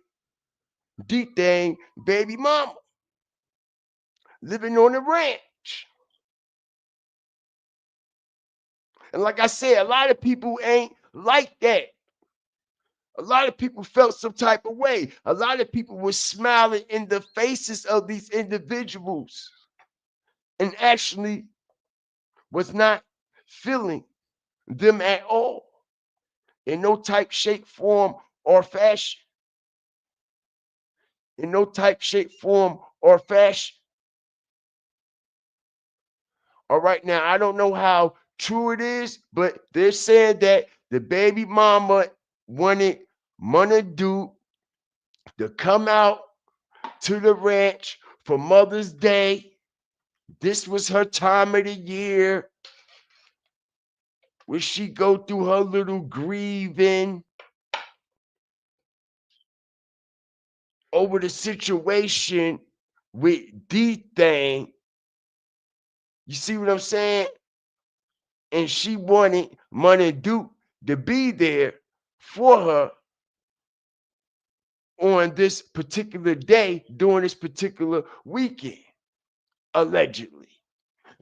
D-Thing baby mama, living on the ranch. And like I said, a lot of people ain't like that. A lot of people felt some type of way. A lot of people were smiling in the faces of these individuals and actually was not feeling them at all, in no type, shape, form, or fashion. In no type, shape, form, or fashion. All right, now I don't know how true it is, but they're saying that the baby mama wanted Munna to come out to the ranch for Mother's Day. This was her time of the year where she go through her little grieving over the situation with D-Thing. You see what I'm saying? And she wanted Money Duke to be there for her on this particular day during this particular weekend, allegedly.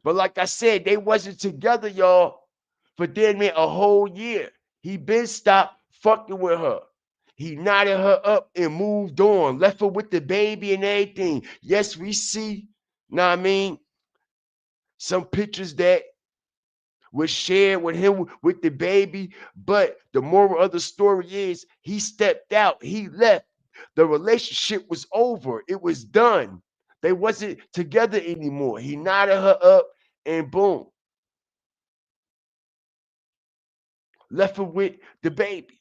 But like I said, they wasn't together, y'all, for damn near a whole year. He been stopped fucking with her. He knotted her up and moved on, left her with the baby and everything. Yes, we see, know what I mean, some pictures that was shared with him with the baby, but the moral of the story is he stepped out, he left. The relationship was over. It was done. They wasn't together anymore. He knotted her up and boom, left her with the baby.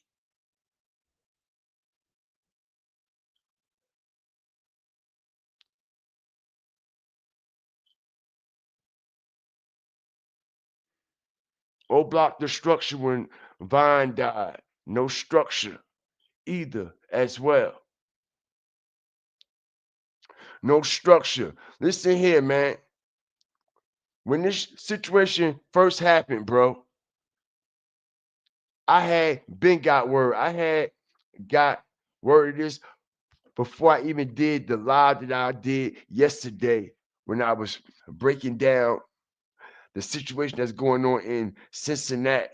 Oblock the structure when Vine died. No structure either as well. No structure. Listen here, man. When this situation first happened, bro, I had been got word. I had got word of this before I even did the live that I did yesterday when I was breaking down the situation that's going on in Cincinnati.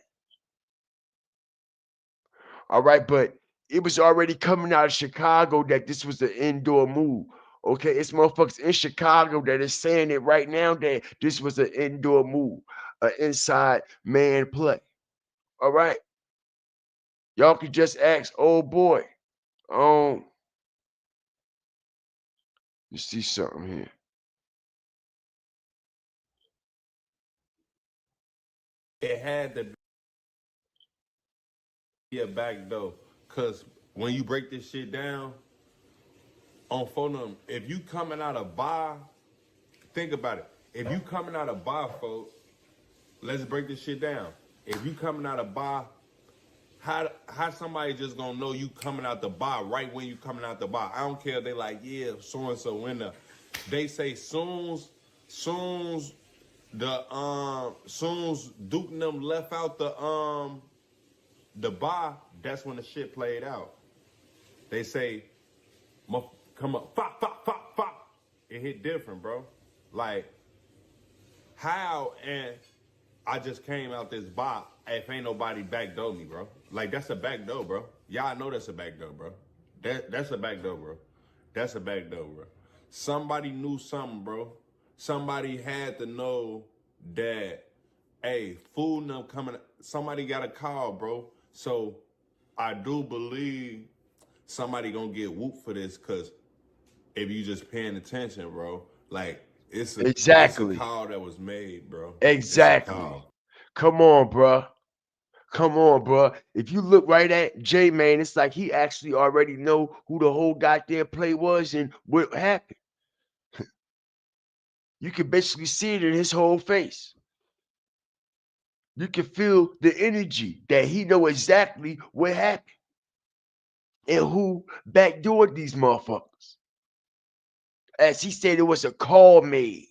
All right, but it was already coming out of Chicago that this was an indoor move. Okay, it's motherfuckers in Chicago that is saying it right now that this was an indoor move, an inside man play. All right, y'all could just ask, oh boy, um, you see something here. It had to be a backdoor. Cause when you break this shit down on phone, if you coming out of bar, think about it. If you coming out of bar, folks, let's break this shit down. If you coming out of bar, how somebody just gonna know you coming out the bar right when you coming out the bar? I don't care if they like, yeah, so and so in the. They say soon's Duke and them left out the bar, that's when the shit played out. They say, come up, fop, fop, fop, fop. It hit different, bro. Like, how and I just came out this bar if ain't nobody backdoor me, bro. Like, that's a backdoor, bro. Y'all know that's a backdoor, bro. That's a backdoor, bro. That's a backdoor, bro. Somebody knew something, bro. Somebody had to know that, hey, food and them coming. Somebody got a call, bro. So I do believe somebody gonna get whooped for this, cause if you just paying attention, bro, like it's a Exactly. call that was made, bro. It's a Exactly. call. Come on, bro. Come on, bro. If you look right at J Man, it's like he actually already know who the whole goddamn play was and what happened. You can basically see it in his whole face. You can feel the energy that he know exactly what happened and who backdoored these motherfuckers. As he said, it was a call made.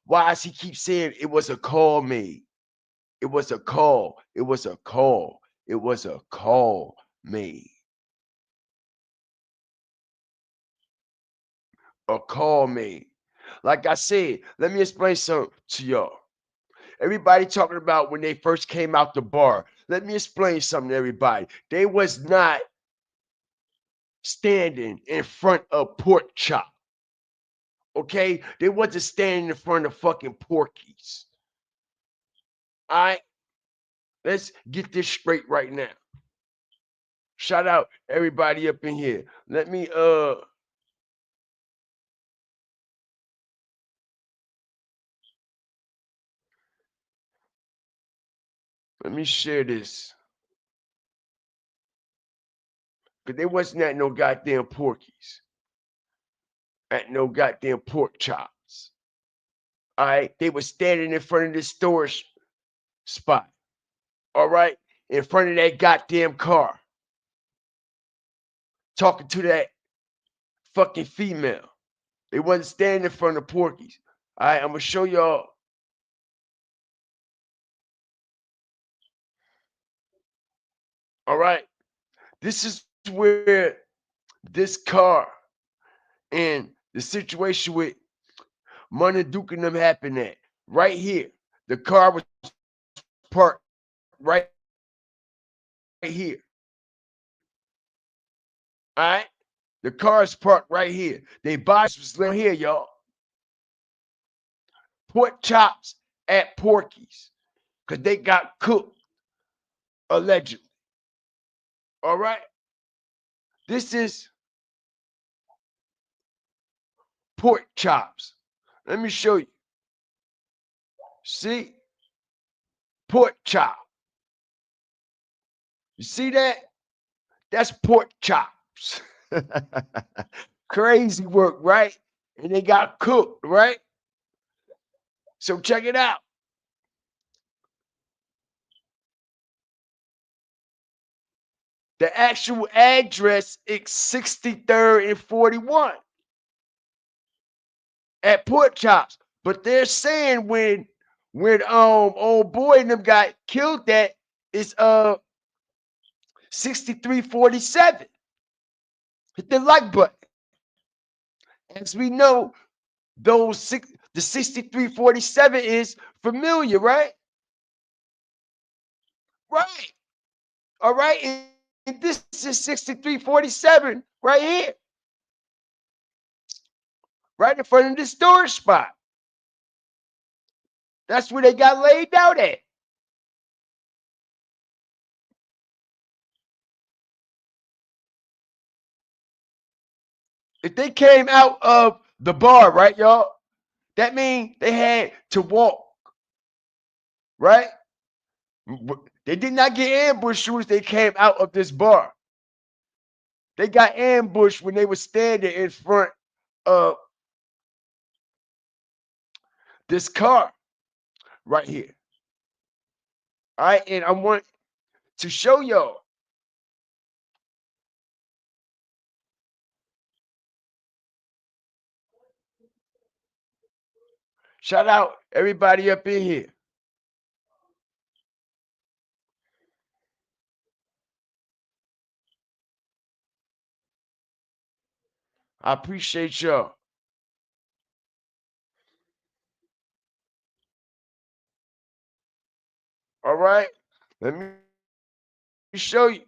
Why does he keep saying it was a call made? It was a call. It was a call. It was a call made. A call made. Like I said, let me explain something to y'all. Everybody talking about when they first came out the bar. Let me explain something to everybody. They was not standing in front of pork chop. Okay? They wasn't standing in front of fucking Porkies. All right? Let's get this straight right now. Shout out everybody up in here. Let me share this. Cause they wasn't at no goddamn Porkies. At no goddamn pork chops. All right. They was standing in front of this storage spot. All right. In front of that goddamn car. Talking to that fucking female. They wasn't standing in front of Porkies. All right. I'm gonna show y'all. All right. This is where this car and the situation with Munna Duke and them happened at. Right here. The car was parked right here. All right. The car is parked right here. They bodies was laying here, y'all. Pork chops at Porky's. Because they got cooked, allegedly. All right. This is pork chops. Let me show you. See? Pork chop. You see that? That's pork chops. Crazy work, right? And they got cooked, right? So check it out. The actual address is 63rd and 41 at Pork Chops. But they're saying when old boy and them got killed at is 6347. Hit the like button. As we know, the 6347 is familiar, right? Right. All right. And this is 6347 right here. Right in front of the storage spot. That's where they got laid out at. If they came out of the bar, right, y'all, that means they had to walk, right? They did not get ambushed as they came out of this bar. They got ambushed when they were standing in front of this car right here. All right, and I want to show y'all. Shout out everybody up in here. I appreciate y'all. All right, let me show you.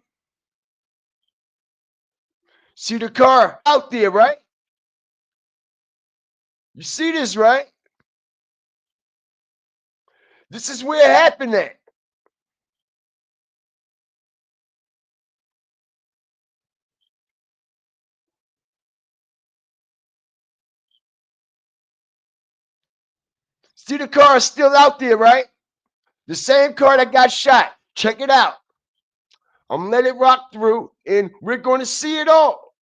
See the car out there, right? You see this, right? This is where it happened at. See the car is still out there, right? The same car that got shot. Check it out. I'm gonna let it rock through, and we're going to see it all.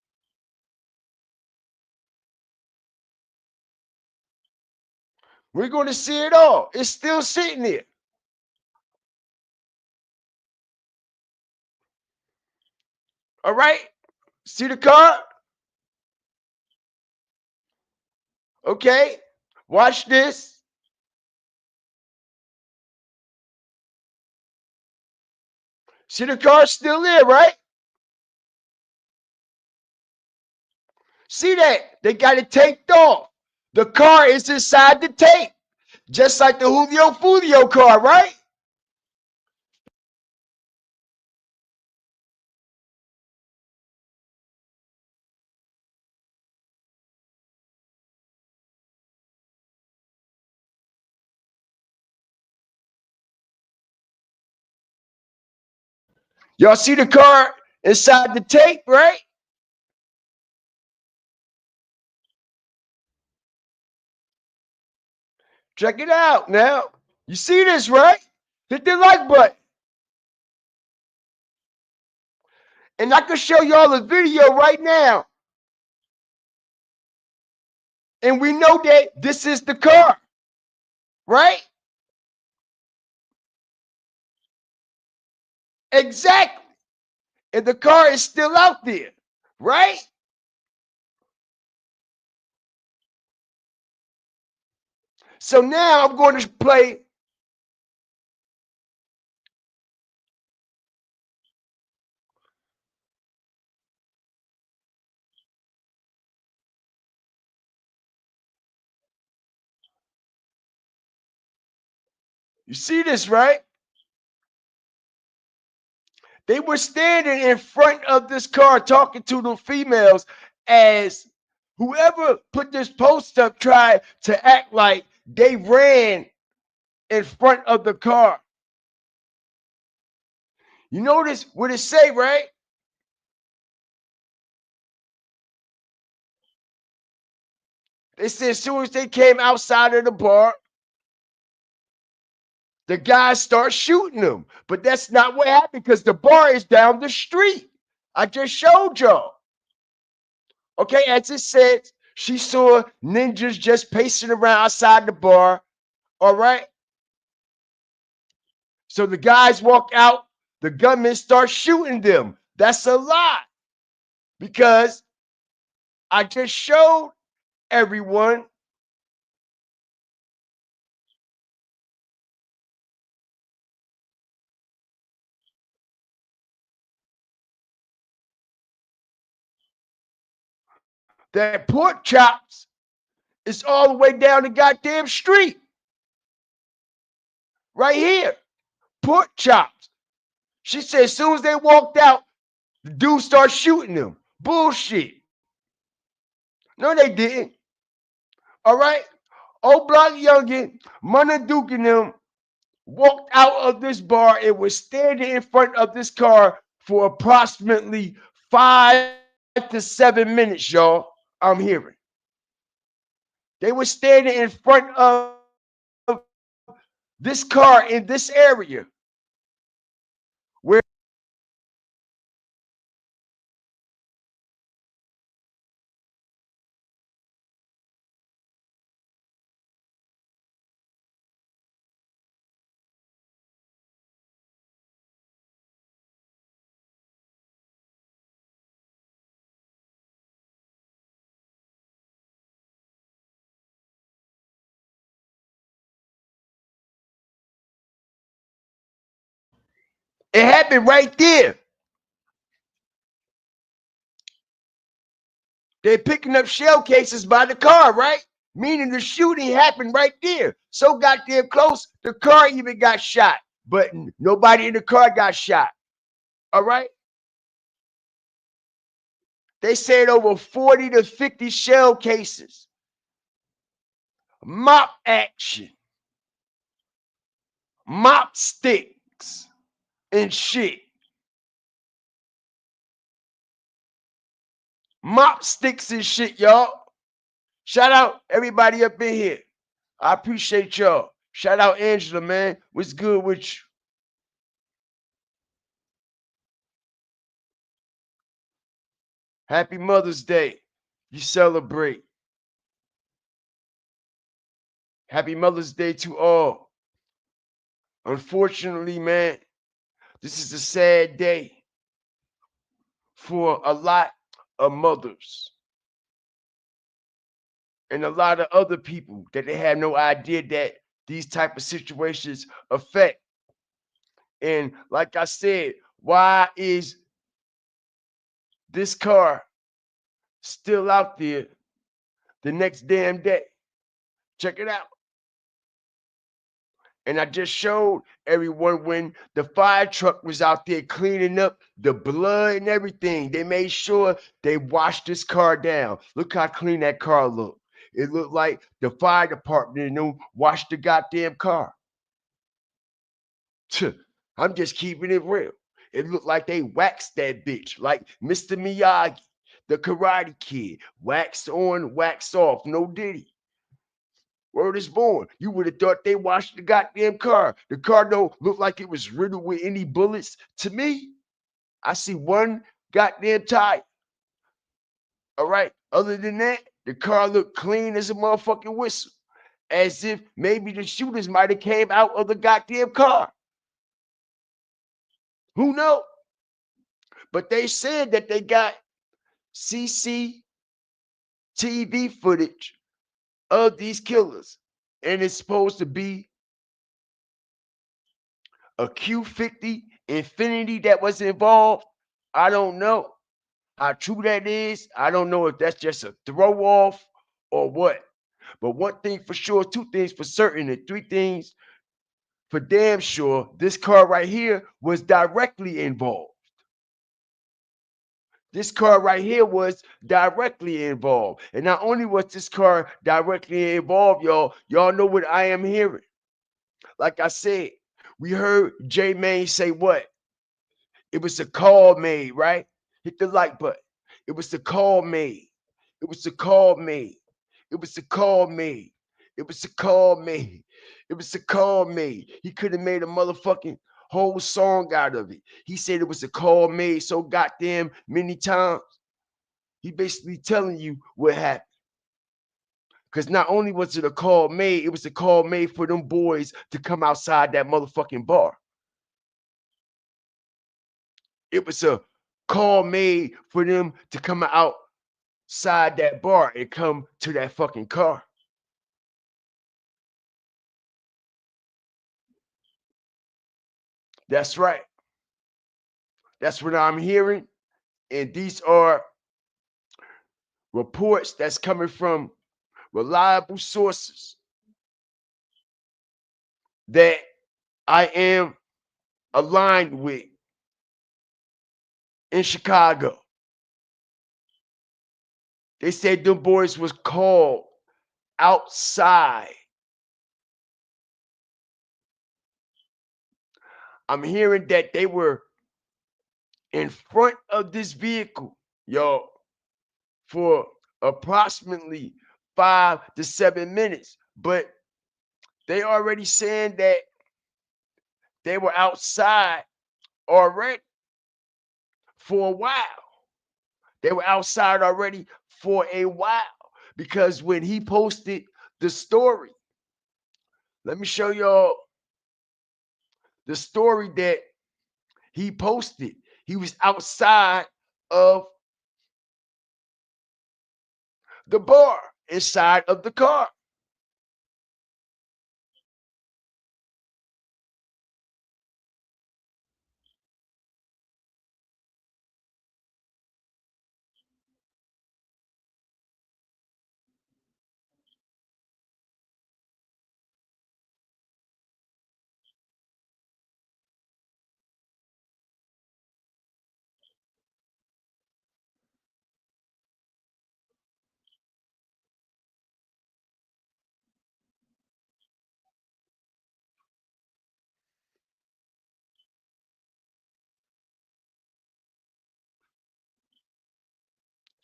We're going to see it all. It's still sitting there. All right? See the car? Okay. Watch this. See the car still there, right? See that? They got it taped off. The car is inside the tape. Just like the Julio Fulio car, right? Y'all see the car inside the tape, right? Check it out now. You see this, right? Hit the like button. And I can show y'all a video right now. And we know that this is the car, right? Exactly. And the car is still out there, right? So now I'm going to play. You see this, right? They were standing in front of this car talking to the females as whoever put this post up tried to act like they ran in front of the car. You notice what it say, right? They said as soon as they came outside of the bar, the guys start shooting them. But that's not what happened because the bar is down the street. I just showed y'all. Okay, as it said, she saw ninjas just pacing around outside the bar. All right. So the guys walk out, the gunmen start shooting them. That's a lie because I just showed everyone that pork chops is all the way down the goddamn street. Right here. Pork chops. She said as soon as they walked out, the dude started shooting them. Bullshit. No, they didn't. All right. Oblock, Yunggin, Munna and them walked out of this bar and was standing in front of this car for approximately 5 to 7 minutes, y'all. I'm hearing. They were standing in front of this car in this area where it happened right there. They're picking up shell cases by the car, right? Meaning the shooting happened right there. So goddamn close, the car even got shot. But nobody in the car got shot. All right? They said over 40 to 50 shell cases. Mop action. Mop sticks and shit. Mop sticks and shit, y'all. Shout out everybody up in here. I appreciate y'all. Shout out Angela, man. What's good with you? Happy Mother's Day. You celebrate. Happy Mother's Day to all. Unfortunately, man, this is a sad day for a lot of mothers and a lot of other people that they have no idea that these type of situations affect. And like I said, why is this car still out there the next damn day? Check it out. And I just showed everyone when the fire truck was out there cleaning up the blood and everything. They made sure they washed this car down. Look how clean that car looked. It looked like the fire department didn't wash the goddamn car. I'm just keeping it real. It looked like they waxed that bitch, like Mr. Miyagi, the Karate Kid. Wax on, wax off, no Diddy. Word is born. You would have thought they washed the goddamn car. The car don't look like it was riddled with any bullets. To me, I see one goddamn tire. All right. Other than that, the car looked clean as a motherfucking whistle. As if maybe the shooters might have came out of the goddamn car. Who knows? But they said that they got CCTV footage of these killers. And it's supposed to be a Q50 Infinity that was involved. I don't know how true that is. I don't know if that's just a throw off or what. But one thing for sure, two things for certain, and three things for damn sure, this car right here was directly involved. This car right here was directly involved. And not only was this car directly involved, y'all know what I am hearing. Like I said, we heard J Mane say what? It was a call made, right? Hit the like button. It was a call made. It was a call made. It was a call made. It was a call made. It was a call made. He could have made a motherfucking whole song out of it. He said it was a call made so goddamn many times. He basically telling you what happened. Because not only was it a call made, it was a call made for them boys to come outside that motherfucking bar. It was a call made for them to come outside that bar and come to that fucking car. That's right. That's what I'm hearing. And these are reports that's coming from reliable sources that I am aligned with in Chicago. They said them boys was called outside. I'm hearing that they were in front of this vehicle, y'all, for approximately 5 to 7 minutes. But they already saying that they were outside already for a while. They were outside already for a while because when he posted the story, let me show y'all the story that he posted. He was outside of the bar, inside of the car.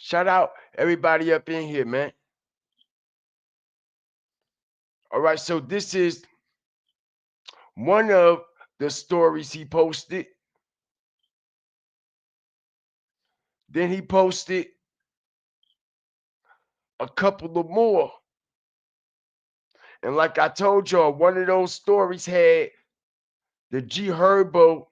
Shout out everybody up in here, man. All right, so this is one of the stories he posted. Then he posted a couple of more. And like I told y'all, one of those stories had the G Herbo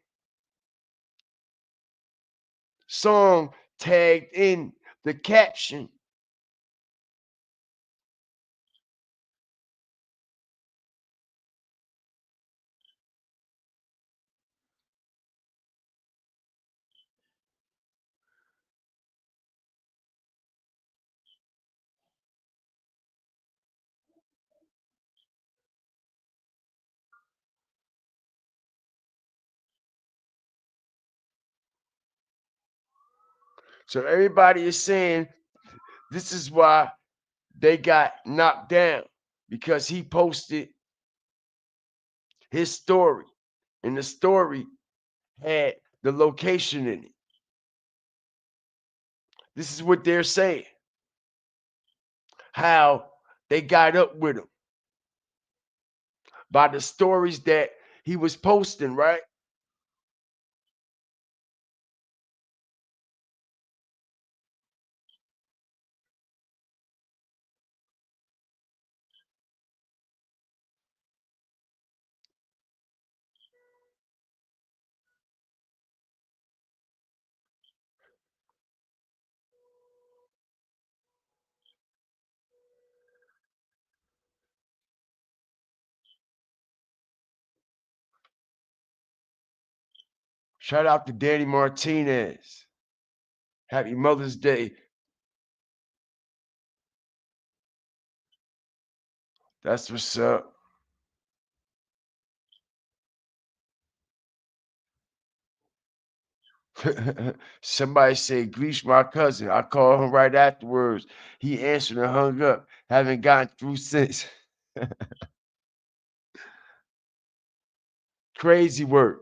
song tagged in the caption. So everybody is saying this is why they got knocked down because he posted his story. And the story had the location in it. This is what they're saying. How they got up with him by the stories that he was posting, right? Shout out to Danny Martinez. Happy Mother's Day. That's what's up. Somebody said, Gleesh, my cousin. I called him right afterwards. He answered and hung up. Haven't gotten through since. Crazy work.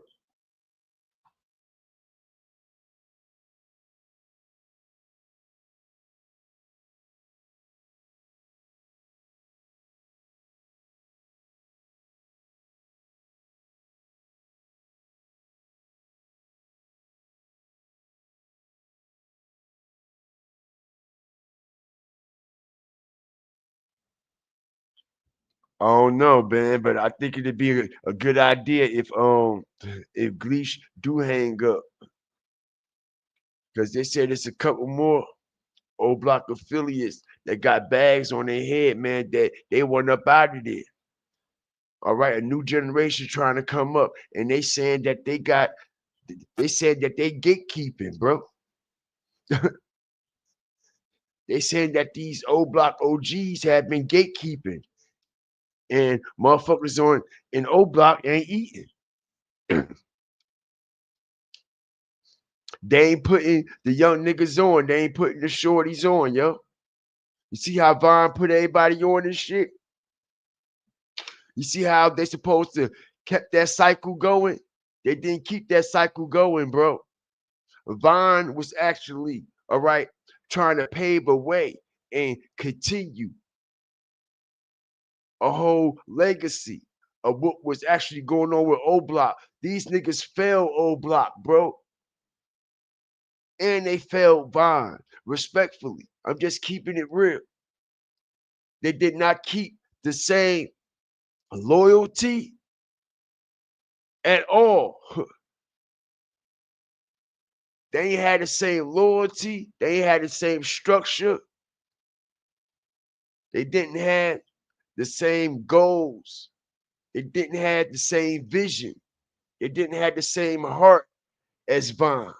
I don't know, man, but I think it'd be a good idea if Gleesh do hang up. Because they said there's a couple more Oblock affiliates that got bags on their head, man, that they want up out of there. All right, a new generation trying to come up, and they saying that they said that they gatekeeping, bro. They saying that these Oblock OGs have been gatekeeping, and motherfuckers on in Oblock ain't eating. They ain't putting the young niggas on. They ain't putting the shorties on, yo. You see how Vaughn put everybody on this shit? You see how they supposed to kept that cycle going? They didn't keep that cycle going, bro. Vaughn was actually, all right, trying to pave a way and continue a whole legacy of what was actually going on with Oblock. These niggas failed Oblock, bro. And they failed Vaughn, respectfully. I'm just keeping it real. They did not keep the same loyalty at all. They ain't had the same loyalty. They ain't had the same structure. They didn't have the same goals. They didn't have the same vision. They didn't have the same heart as Vaughn.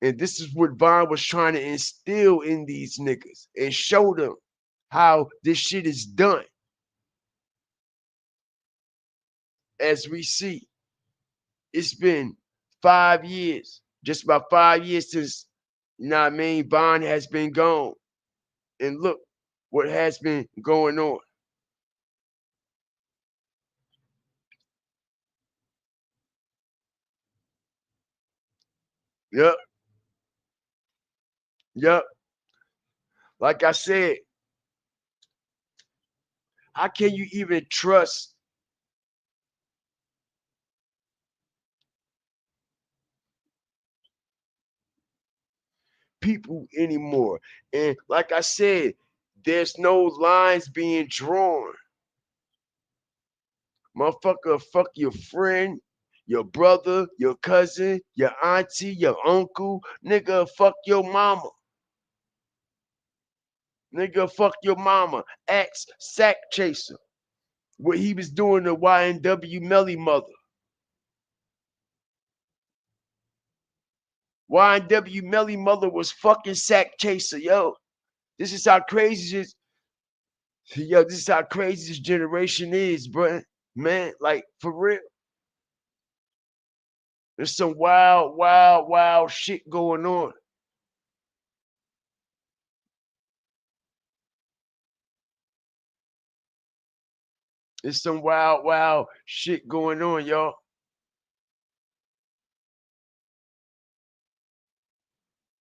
And this is what Vaughn was trying to instill in these niggas and show them how this shit is done. As we see, it's been 5 years, just about 5 years since, you know what I mean, Vaughn has been gone. And look what has been going on. Yep, yep. Like I said, how can you even trust people anymore? And like I said, there's no lines being drawn. Motherfucker, fuck your friend, your brother, your cousin, your auntie, your uncle. Nigga, fuck your mama. Nigga, fuck your mama. Axe sack chaser. What he was doing to YNW Melly mother. YNW Melly mother was fucking sack chaser, yo. This is how crazy this, yo, this is how crazy this generation is, bro. Man, like for real. There's some wild, wild, wild shit going on. There's some wild, wild shit going on, y'all.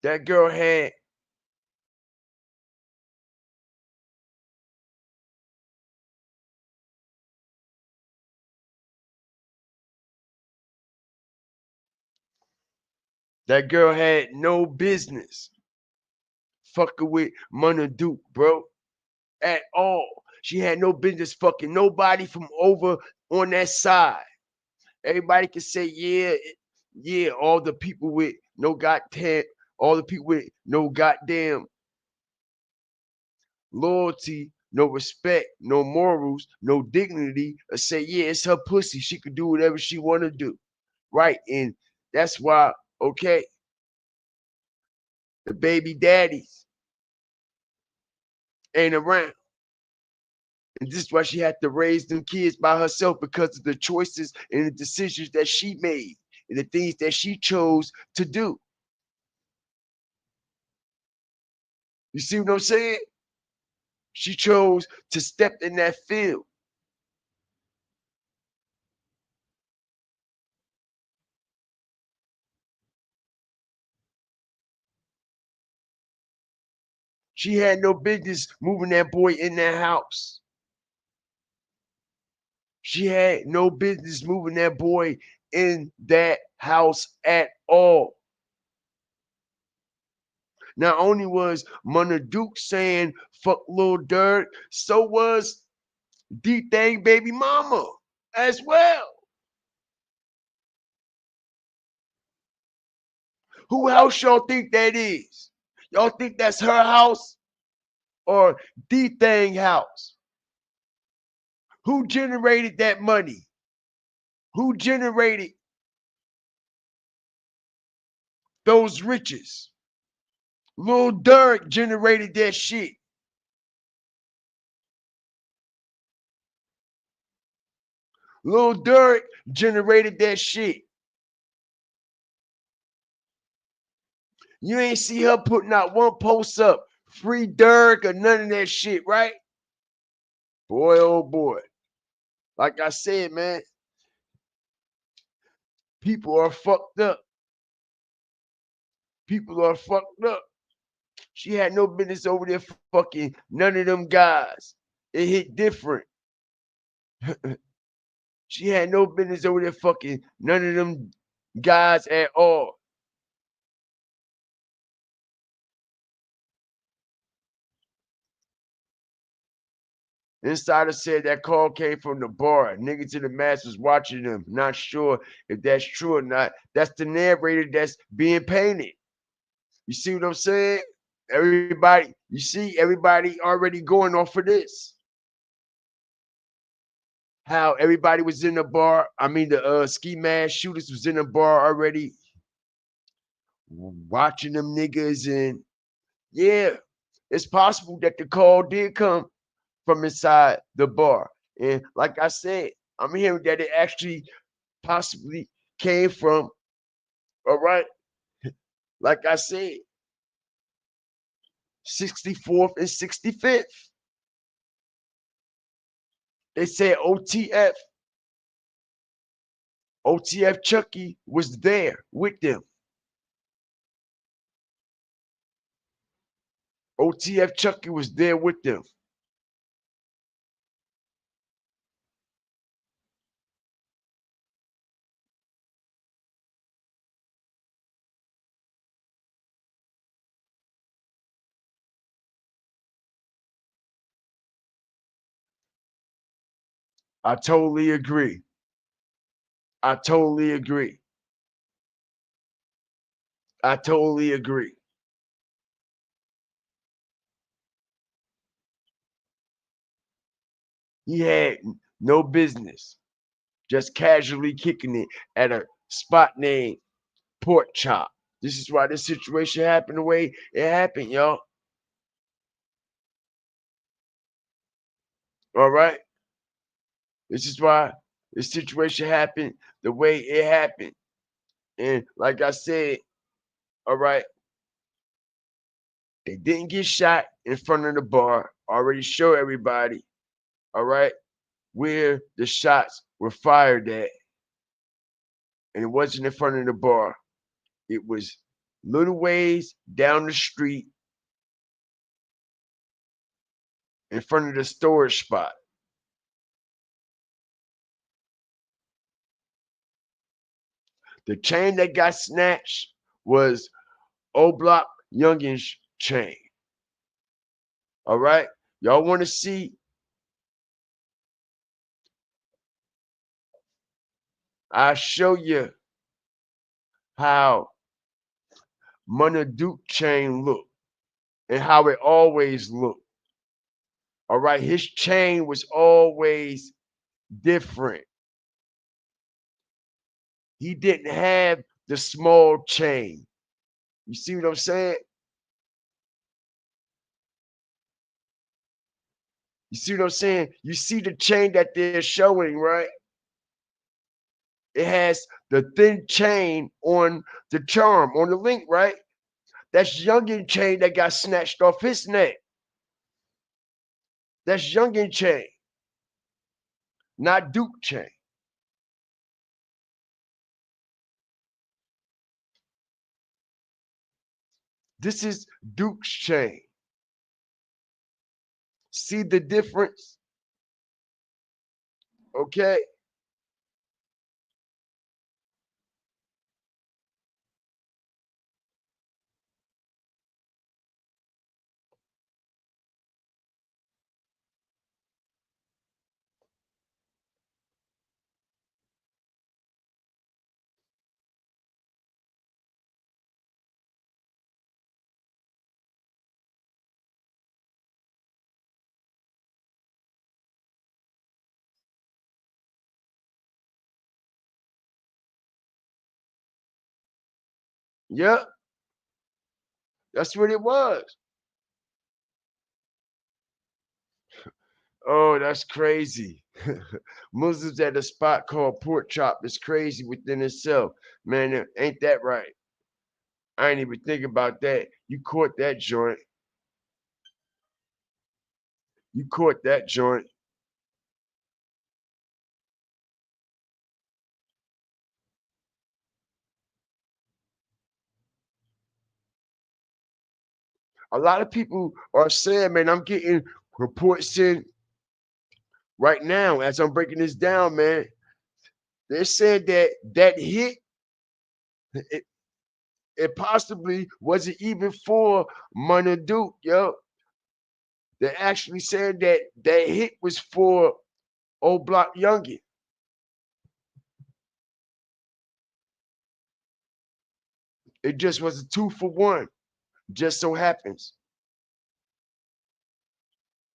That girl had no business fucking with Munna Duke, bro, at all. She had no business fucking nobody from over on that side. Everybody can say, yeah, all the people with no goddamn loyalty, no respect, no morals, no dignity, or say, yeah, it's her pussy. She could do whatever she want to do. Right. And that's why, okay, the baby daddies ain't around. And this is why she had to raise them kids by herself, because of the choices and the decisions that she made and the things that she chose to do. You see what I'm saying? She chose to step in that field. She had no business moving that boy in that house. She had no business moving that boy in that house at all. Not only was Munna Duke saying fuck Lil Durk, so was D-Thang baby mama as well. Who house y'all think that is? Y'all think that's her house or D-Thang house? Who generated that money? Who generated those riches? Lil Durk generated that shit. Lil Durk generated that shit. You ain't see her putting out one post up, free Durk or none of that shit, right? Boy, oh boy. Like I said, man, people are fucked up. People are fucked up. She had no business over there fucking none of them guys. It hit different. She had no business over there fucking none of them guys at all. Insider said that call came from the bar. Niggas in the mask was watching them. Not sure if that's true or not. That's the narrator that's being painted. You see what I'm saying? Everybody already going off of this. How everybody was in the bar. I mean, the ski mask shooters was in the bar already watching them niggas. And yeah, it's possible that the call did come from inside the bar. And like I said, I'm hearing that it actually possibly came from, all right, like I said, 64th and 65th. They said OTF Chucky was there with them. OTF Chucky was there with them. I totally agree. I totally agree. I totally agree. He had no business just casually kicking it at a spot named Pork Chop. This is why this situation happened the way it happened, y'all. All right? This is why this situation happened the way it happened. And like I said, all right, they didn't get shot in front of the bar. Already show everybody, all right, where the shots were fired at. And it wasn't in front of the bar. It was little ways down the street in front of the storage spot. The chain that got snatched was Oblock Yunggin's chain. All right? Y'all want to see? I'll show you how Munna Duke chain looked and how it always looked. All right? His chain was always different. He didn't have the small chain. You see what I'm saying? You see what I'm saying? You see the chain that they're showing, right? It has the thin chain on the charm, on the link, right? That's Yunggin chain that got snatched off his neck. That's Yunggin chain, not Duke chain. This is Duke's chain. See the difference? Okay. Yep. That's what it was. Oh, that's crazy. Muslims at a spot called Pork Chop is crazy within itself. Man, ain't that right? I ain't even think about that. You caught that joint. You caught that joint. A lot of people are saying, man, I'm getting reports in right now as I'm breaking this down, man. They said that that hit, it, it possibly wasn't even for Munna Duke, yo. They actually said that that hit was for Oblock Yunggin. It just was a 2-for-1. Just so happens.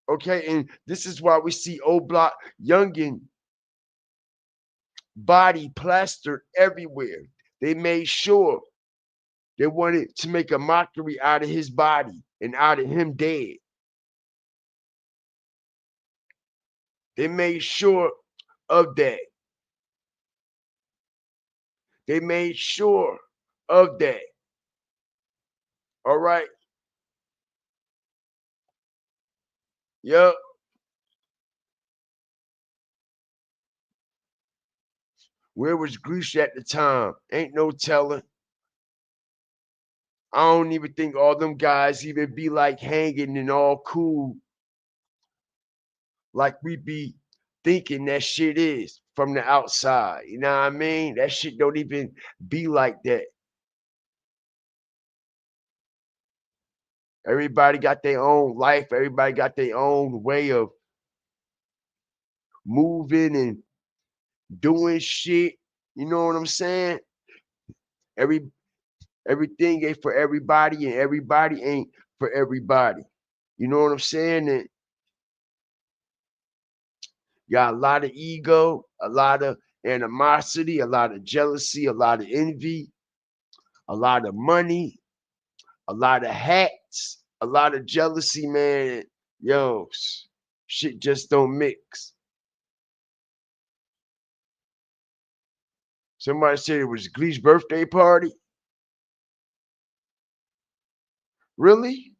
Okay, and this is why we see Oblock Yunggin body plastered everywhere. They made sure they wanted to make a mockery out of his body and out of him dead. They made sure of that. They made sure of that. All right. Yup. Where was Grease at the time? Ain't no telling. I don't even think all them guys even be like hanging and all cool like we be thinking that shit is from the outside. You know what I mean? That shit don't even be like that. Everybody got their own life. Everybody got their own way of moving and doing shit. You know what I'm saying? Every everything ain't for everybody, and everybody ain't for everybody. You know what I'm saying? And got a lot of ego, a lot of animosity, a lot of jealousy, a lot of envy, a lot of money, a lot of hats, a lot of jealousy, man. Yo, shit just don't mix. Somebody said it was Glee's birthday party. Really?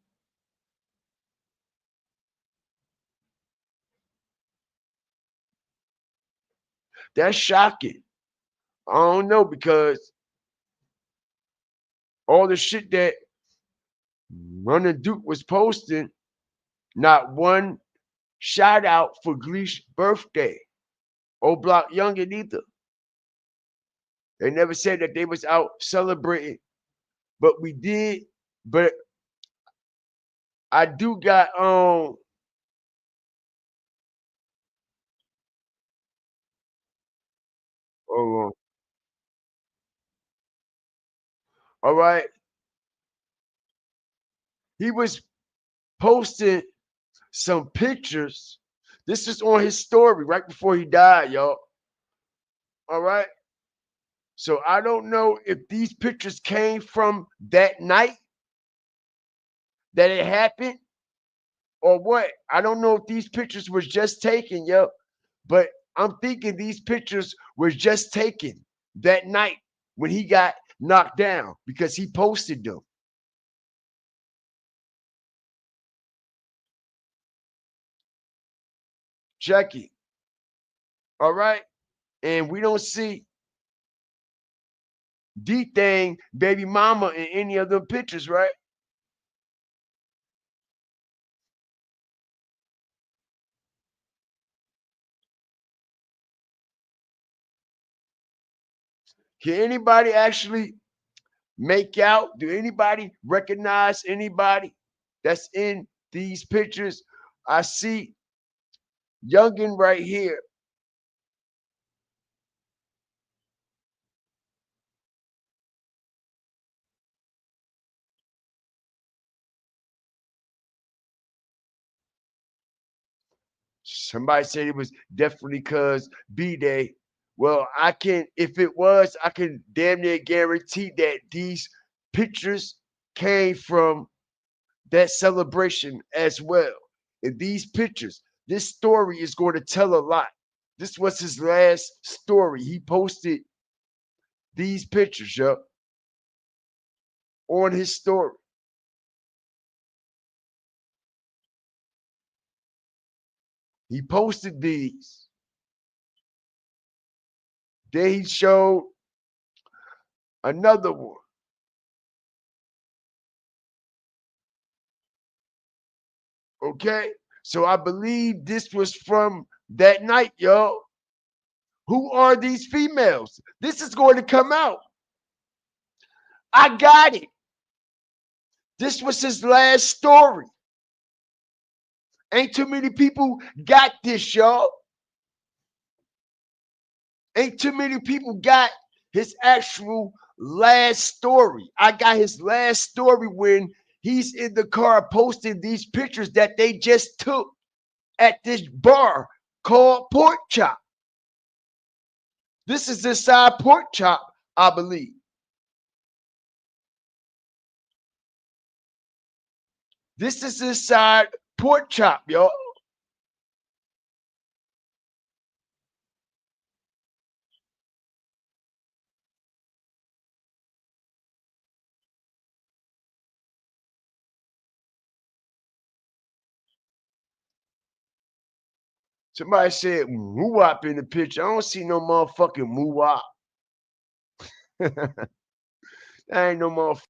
That's shocking. I don't know because all the shit that Munna Duke was posting, not one shout out for Gleesh's birthday. Oblock Yunggin either. They never said that they was out celebrating, but we did. But I do got hold on. All right. He was posting some pictures. This is on his story right before he died, y'all. All right. So I don't know if these pictures came from that night that it happened or what. I don't know if these pictures was just taken, yo. But I'm thinking these pictures was just taken that night when he got knocked down because he posted them. Check it. All right. And we don't see D Thing, baby mama in any of them pictures, right? Can anybody actually make out? Do anybody recognize anybody that's in these pictures? I see Yunggin right here. Somebody said it was definitely because B-Day. Well, I can, if it was, I can damn near guarantee that these pictures came from that celebration as well. And these pictures, this story is going to tell a lot. This was his last story. He posted these pictures, yo, on his story. He posted these. Then he showed another one. Okay. So I believe this was from that night, yo. Who are these females? This is going to come out. I got it. This was his last story. Ain't too many people got this, y'all. Ain't too many people got his actual last story. I got his last story when he's in the car posting these pictures that they just took at this bar called Pork Chop. This is inside Pork Chop, I believe. This is inside Pork Chop, y'all. Somebody said Moop in the picture. I don't see no motherfucking Moop. That ain't no motherfucker.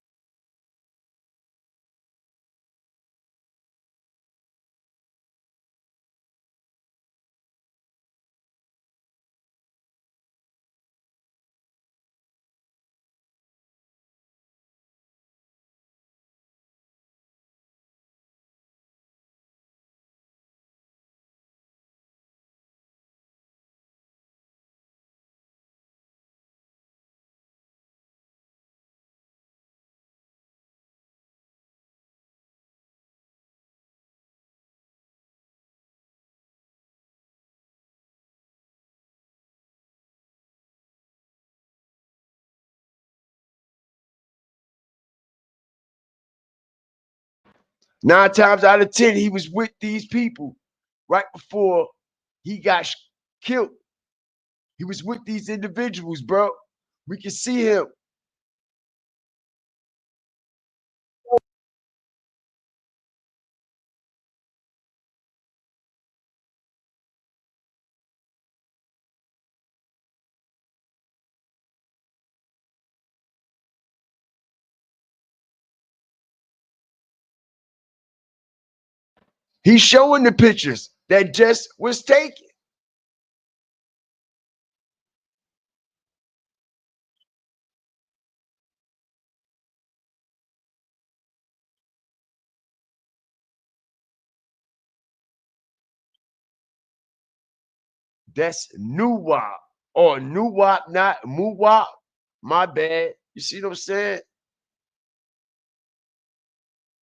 Nine times out of 10, he was with these people right before he got killed. He was with these individuals, bro. We can see him. He's showing the pictures that just was taken. That's Nuwap or Nuwap, not Muwap. My bad. You see what I'm saying?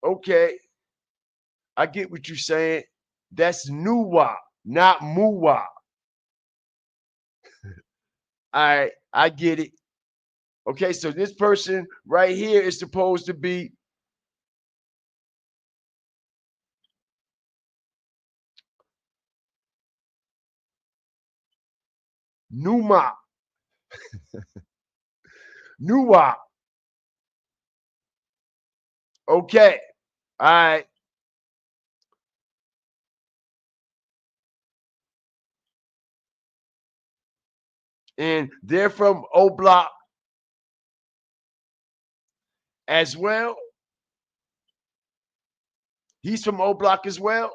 Okay, I get what you're saying. That's Nuwap, not Muwap. All right, I get it. Okay, so this person right here is supposed to be Numa, Nuwap. Okay, all right. And they're from Oblock as well. He's from Oblock as well.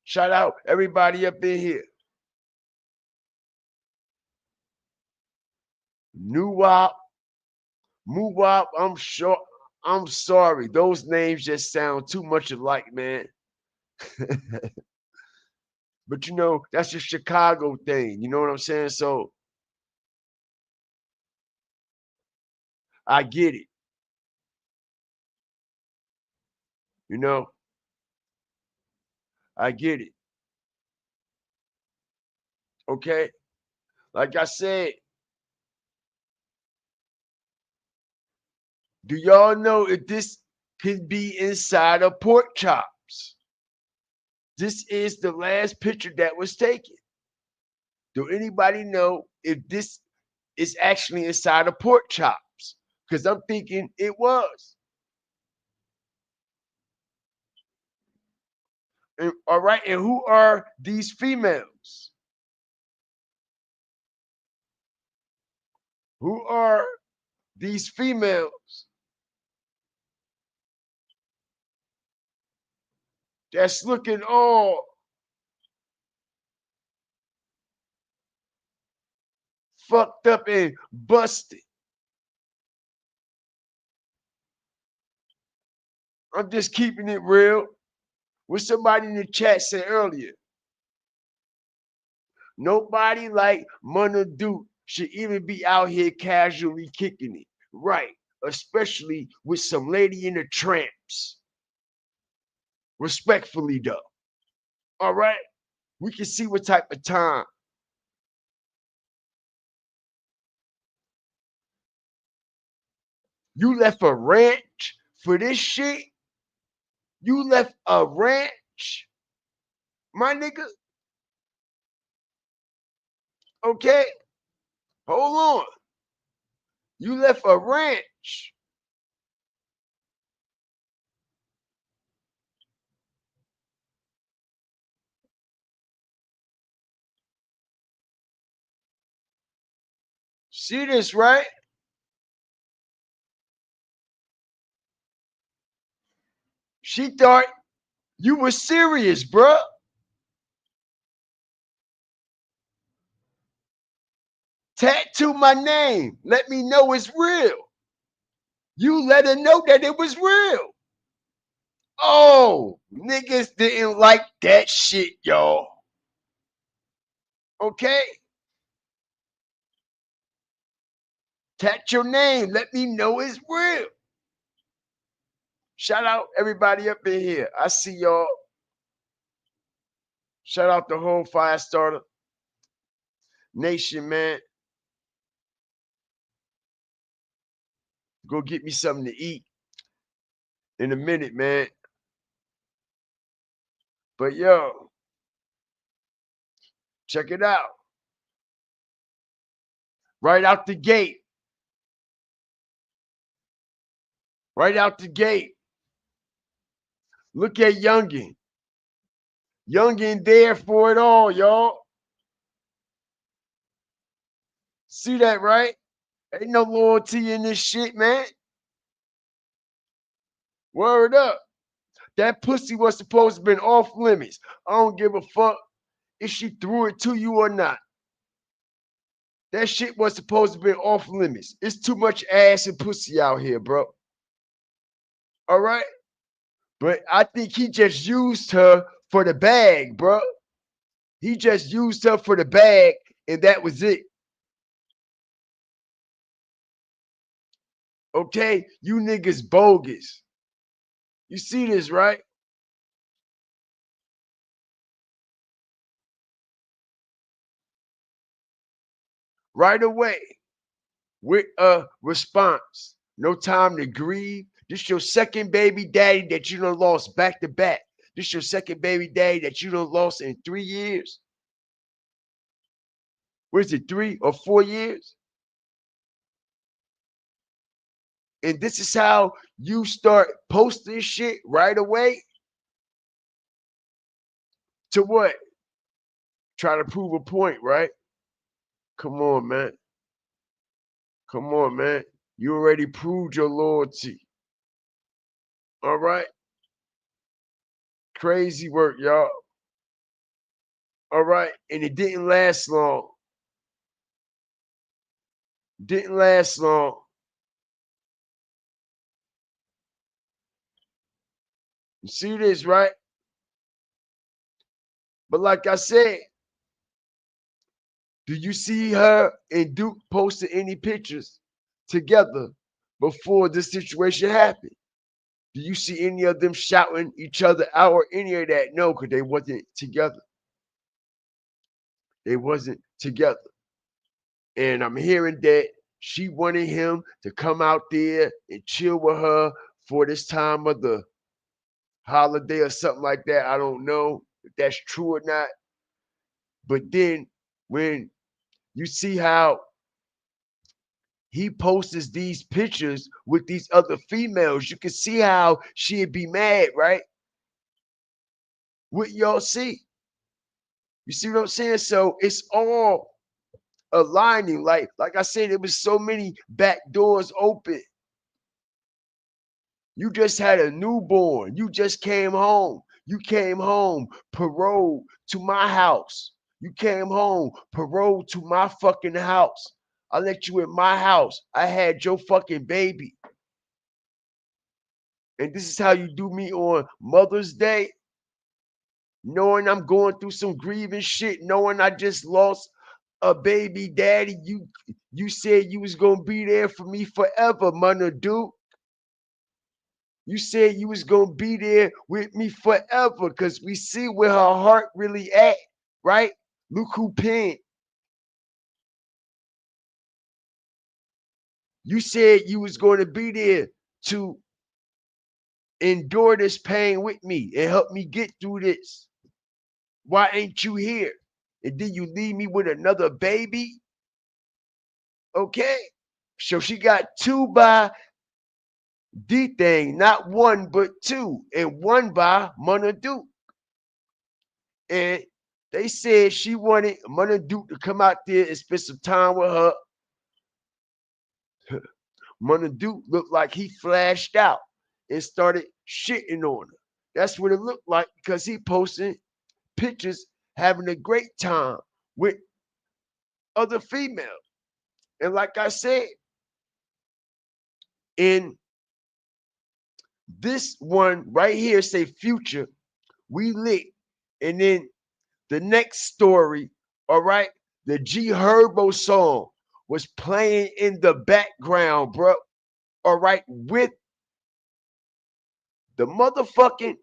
Shout out everybody up in here. Nuwap, Muwap, I'm sure. I'm sorry. Those names just sound too much alike, man. But you know, that's a Chicago thing. You know what I'm saying? So I get it. You know, I get it. Okay. Like I said, do y'all know if this could be inside of pork chops? This is the last picture that was taken. Do anybody know if this is actually inside of pork chops? Because I'm thinking it was. And, all right, and who are these females? Who are these females that's looking all fucked up and busted? I'm just keeping it real. What somebody in the chat said earlier. Nobody like Munna Duke should even be out here casually kicking it. Right. Especially with some lady in the tramps. Respectfully though. All right. We can see what type of time. You left a ranch for this shit? You left a ranch? My nigga? Okay. Hold on. You left a ranch. See this, right? She thought you were serious, bruh. Tattoo my name. Let me know it's real. You let her know that it was real. Oh, niggas didn't like that shit, y'all. Okay? Tat your name. Let me know it's real. Shout out everybody up in here. I see y'all. Shout out the whole Fire Starter Nation, man. Go get me something to eat in a minute, man. But yo, check it out. Right out the gate. Right out the gate. Look at Yunggin. Yunggin there for it all, y'all. See that, right? Ain't no loyalty in this shit, man. Word up. That pussy was supposed to have been off limits. I don't give a fuck if she threw it to you or not. That shit was supposed to be off limits. It's too much ass and pussy out here, bro. All right? But I think he just used her for the bag, bro. He just used her for the bag, and that was it. Okay? You niggas bogus. You see this, right? Right away with a response. No time to grieve. This your second baby daddy that you done lost back to back. This your second baby daddy that you done lost in 3 years. What is it, 3 or 4 years? And this is how you start posting shit right away? To what? Try to prove a point, right? Come on, man. Come on, man. You already proved your loyalty. All right? Crazy work, y'all. All right? And it didn't last long. Didn't last long. You see this, right? But like I said, do you see her and Duke posted any pictures together before this situation happened? Do you see any of them shouting each other out or any of that? No, because they wasn't together. They wasn't together. And I'm hearing that she wanted him to come out there and chill with her for this time of the holiday or something like that. I don't know if that's true or not. But then when you see how he posts these pictures with these other females, you can see how she'd be mad, right? What y'all see? You see what I'm saying? So it's all aligning. Like I said, there was so many back doors open. You just had a newborn. You just came home. You came home, paroled to my house. You came home, paroled to my fucking house. I let you in my house. I had your fucking baby. And this is how you do me on Mother's Day, knowing I'm going through some grieving shit, knowing I just lost a baby daddy. You said you was gonna be there for me forever, Munna dude. You said you was gonna be there with me forever, cause we see where her heart really at, right? Look who pinned. You said you was gonna be there to endure this pain with me and help me get through this. Why ain't you here? And then you leave me with another baby? Okay. So she got 2 by D thing, not 1 but 2, and 1 by Munna Duke. And they said she wanted Munna Duke to come out there and spend some time with her. Munna Duke looked like he flashed out and started shitting on her. That's what it looked like because he posted pictures having a great time with other females. And like I said, in this one right here, say Future, we lit. And then the next story, all right, the G Herbo song was playing in the background, bro. All right, with the motherfucking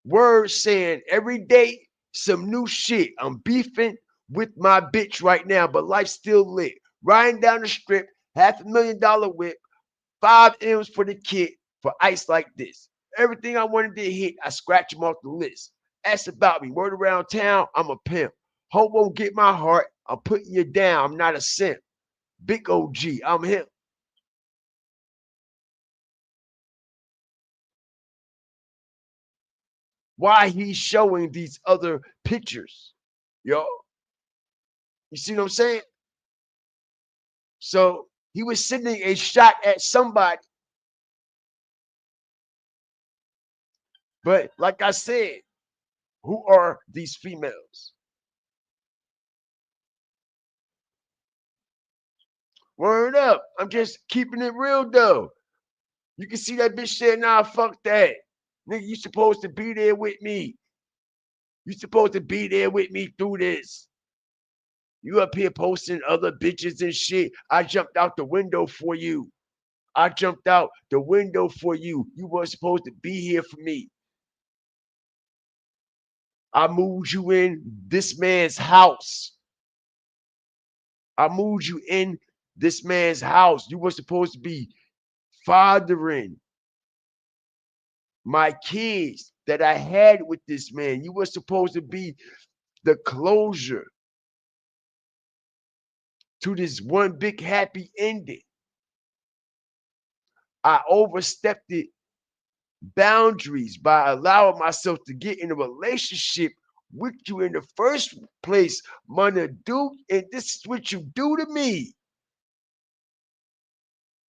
words saying every day some new shit. I'm beefing with my bitch right now, but life's still lit. Riding down the strip, $500,000 whip, 5 M's for the kid for ice like this. Everything I wanted to hit, I scratch them off the list. Ask about me. Word around town, I'm a pimp. Hope won't get my heart. I'm putting you down. I'm not a simp. Big OG, I'm him. Why he's showing these other pictures, yo? You see what I'm saying? So he was sending a shot at somebody. But like I said, who are these females? Word up. I'm just keeping it real though. You can see that bitch said, nah, fuck that. Nigga, you supposed to be there with me. You supposed to be there with me through this. You up here posting other bitches and shit. I jumped out the window for you. I jumped out the window for you. You weren't supposed to be here for me. I moved you in this man's house. I moved you in this man's house. You were supposed to be fathering my kids that I had with this man. You were supposed to be the closure to this one big happy ending. I overstepped it boundaries by allowing myself to get in a relationship with you in the first place, Munna Duke, and this is what you do to me.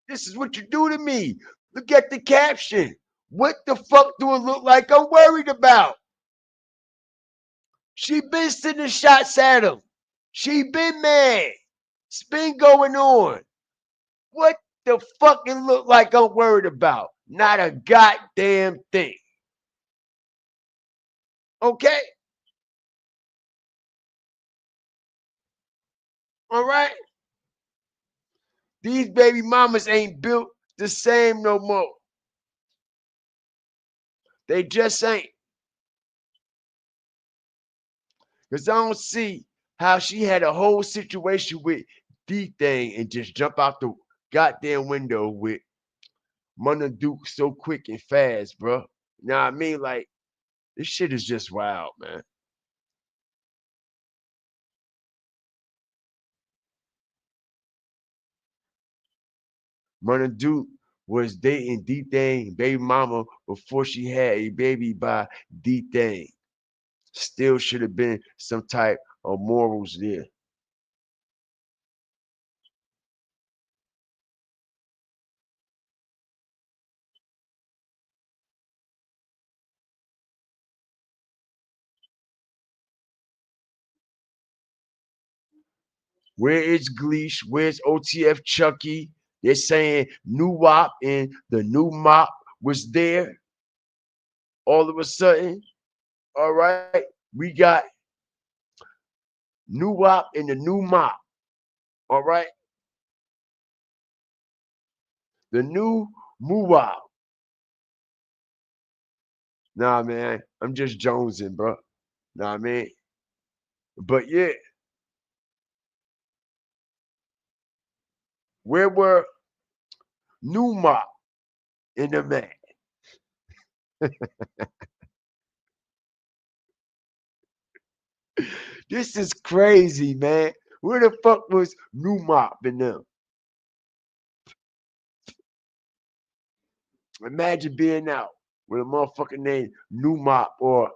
This is what you do to me. Look at the caption. What the fuck do it look like I'm worried about? She been sending shots at him. She been mad. It's been going on. What the fucking look like I'm worried about? Not a goddamn thing. Okay? All right? These baby mamas ain't built the same no more. They just ain't. Because I don't see how she had a whole situation with D-Thing and just jump out the goddamn window with Munna Duke so quick and fast, bro. You know what I mean? Like, this shit is just wild, man. Munna Duke was dating D-Thing, baby mama, before she had a baby by D-Thing. Still should have been some type of morals there. Where is Gleesh? Where's OTF Chucky? They're saying new WAP and the new mop was there all of a sudden. All right. We got new WAP and the new mop. All right. The new Muwap. Nah, man. I'm just jonesing, bro. Nah, I mean. But yeah. Where were new mop in the man? This is crazy, man. Where the fuck was new mop in them? Imagine being out with a motherfucker named New Mop or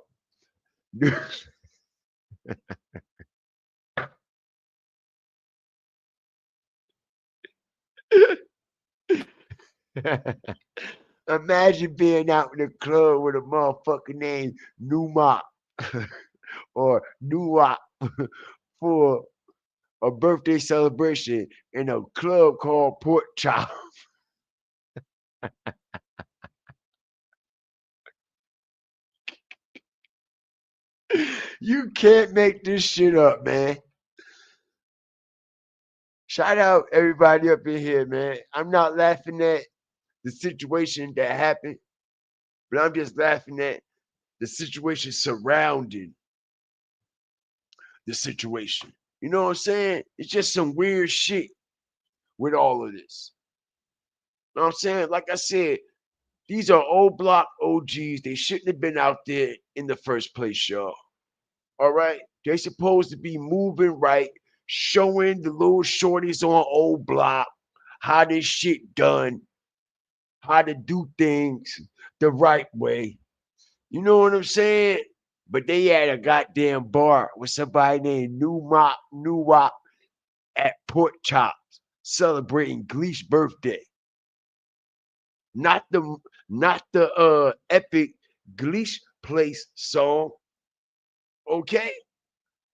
imagine being out in the club with a motherfucker named New Mop or New Wop for a birthday celebration in a club called Pork Chop. You can't make this shit up, man. Shout out everybody up in here, man. I'm not laughing at the situation that happened, but I'm just laughing at the situation surrounding the situation. You know what I'm saying? It's just some weird shit with all of this. You know what I'm saying? Like I said, these are Oblock OGs. They shouldn't have been out there in the first place, y'all. All right? They supposed to be moving right, showing the little shorties on Oblock how this shit done, how to do things the right way. You know what I'm saying? But they had a goddamn bar with somebody named New Mop, New Wop at Pork Chops celebrating Gleesh's birthday. Not the epic Gleesh Place song. Okay?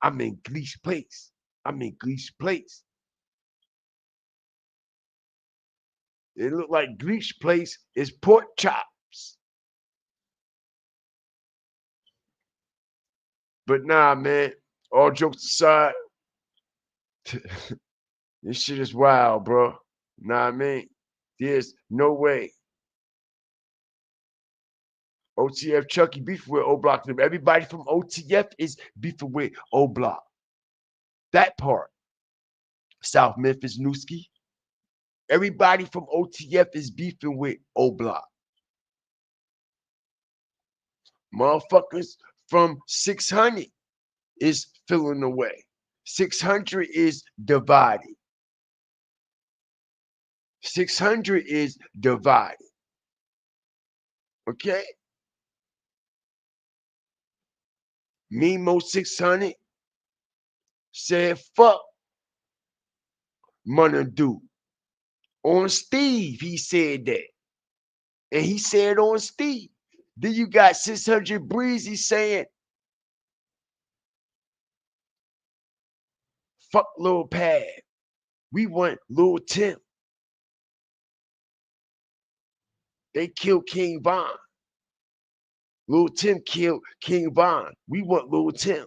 I'm in Gleesh Place. I'm in Gleesh Place. It looked like Gleesh Place is pork chops. But nah, man. All jokes aside, this shit is wild, bro. Nah, I mean, there's no way OTF Chucky beefing with Oblock. Everybody from OTF is beefing with Oblock. That part. South Memphis Newski. Everybody from OTF is beefing with Oblock. Motherfuckers from 600 is feeling away. 600 is divided. 600 is divided. Okay? Memo 600 said, fuck Munna do. On Steve, he said that. And he said on Steve. Then you got 600 Breezy saying, fuck Lil Pad. We want Lil Tim. They killed King Von. Lil Tim killed King Von. We want Lil Tim.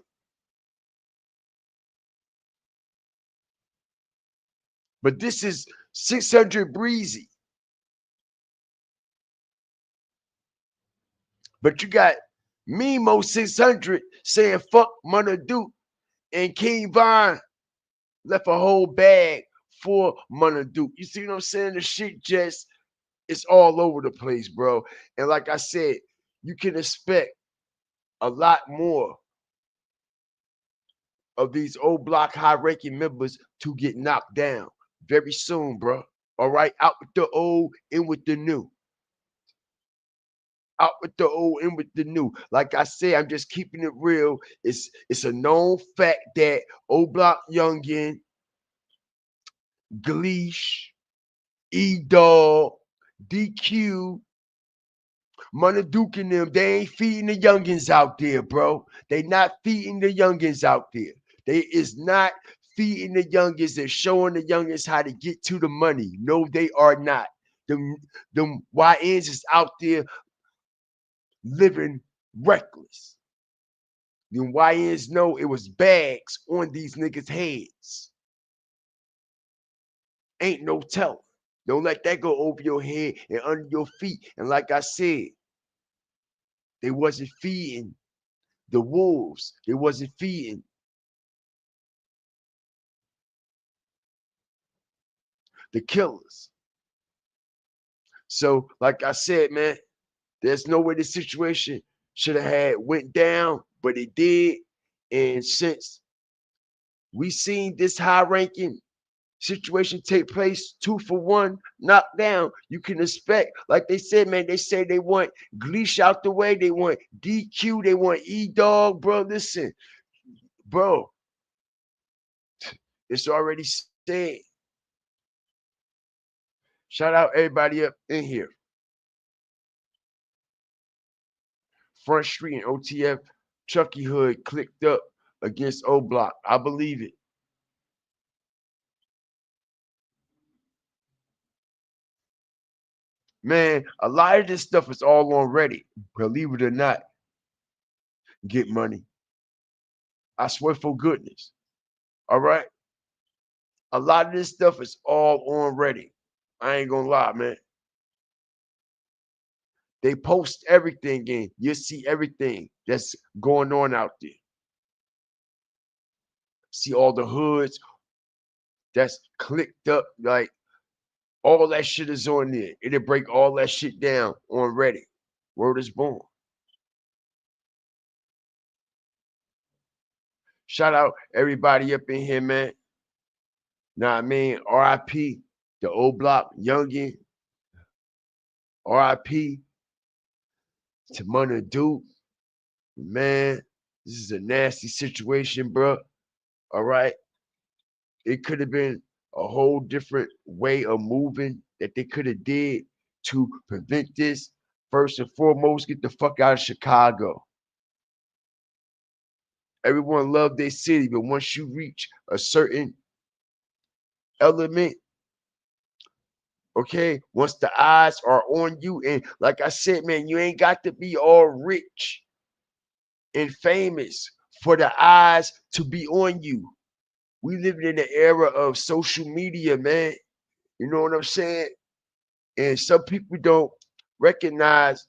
But this is 600 Breezy. But you got Memo 600 saying fuck Munna Duke, and King Von left a whole bag for Munna Duke. You see what I'm saying? The shit just, it's all over the place, bro. And like I said, you can expect a lot more of these Oblock high-ranking members to get knocked down very soon, bro. All right, out with the old, in with the new. Out with the old, in with the new. Like I said, I'm just keeping it real. It's a known fact that Oblock Yunggin, Gleesh, E-Dog, DQ, Munna Duke and them, they ain't feeding the youngins out there, bro. They not feeding the youngins out there. They is not feeding the youngins and showing the youngins how to get to the money. No, they are not. Them YNs is out there living reckless. Them YNs know it was bags on these niggas' heads. Ain't no telling. Don't let that go over your head and under your feet. And like I said, they wasn't feeding the wolves. They wasn't feeding the killers. So, like I said, man, there's no way the situation should have had went down, but it did. And since we seen this high-ranking situation take place, 2-for-1 knockdown, you can expect, like they said, man, they say they want Gleesh out the way, they want DQ, they want E-Dog, bro. Listen, bro, it's already said. Shout out everybody up in here. Front Street and OTF Chucky Hood clicked up against Oblock. I believe it. Man, a lot of this stuff is all on Reddit. Believe it or not, get money. I swear for goodness. All right? A lot of this stuff is all on Reddit. I ain't gonna lie, man. They post everything in. You see everything that's going on out there. See all the hoods that's clicked up, like all that shit is on there. It'll break all that shit down on Reddit. Word is born. Shout out everybody up in here, man. Know what I mean? RIP, the Oblock Yunggin. RIP to Munna Duke. Man, this is a nasty situation, bro. All right. It could have been a whole different way of moving that they could have did to prevent this first and foremost, get the fuck out of Chicago. Everyone love their city, but once you reach a certain element, okay, once the eyes are on you, and like I said, man, you ain't got to be all rich and famous for the eyes to be on you. We live in the era of social media, man. You know what I'm saying? And some people don't recognize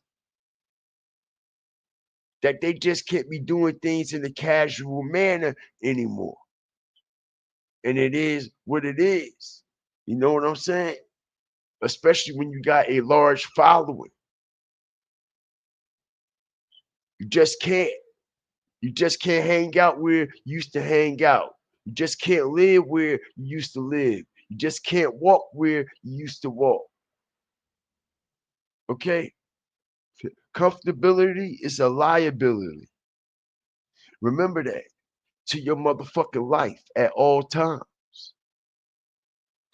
that they just can't be doing things in a casual manner anymore. And it is what it is. You know what I'm saying? Especially when you got a large following. You just can't. You just can't hang out where you used to hang out. You just can't live where you used to live. You just can't walk where you used to walk. Okay? Comfortability is a liability. Remember that to your motherfucking life at all times.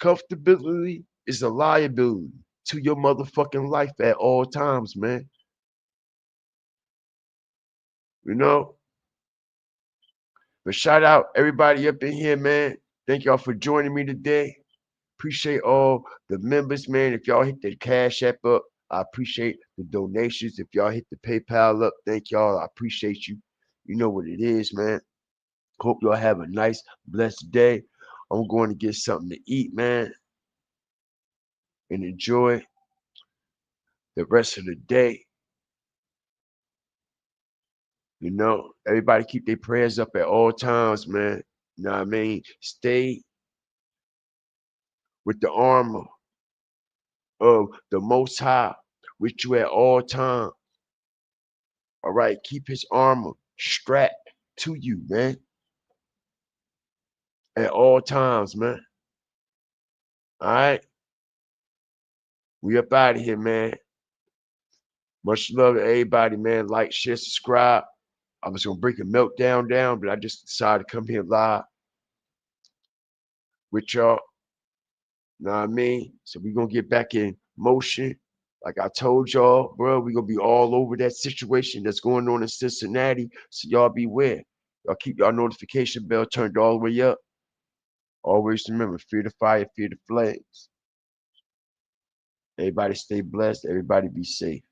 Comfortability is a liability to your motherfucking life at all times, man. You know? But shout out everybody up in here, man. Thank y'all for joining me today. Appreciate all the members, man. If y'all hit the Cash App up, I appreciate the donations. If y'all hit the PayPal up, thank y'all. I appreciate you. You know what it is, man. Hope y'all have a nice, blessed day. I'm going to get something to eat, man, and enjoy the rest of the day. You know, everybody keep their prayers up at all times, man. You know what I mean? Stay with the armor of the Most High with you at all times. All right, keep his armor strapped to you, man, at all times, man. All right, we up out of here, man. Much love to everybody, man. Like, share, subscribe. I was gonna break a meltdown down, but I just decided to come here live with y'all. Know what I mean? So we're gonna get back in motion. Like I told y'all, bro, we're gonna be all over that situation that's going on in Cincinnati. So y'all beware. Y'all keep y'all notification bell turned all the way up. Always remember, fear the fire, fear the flames. Everybody stay blessed. Everybody be safe.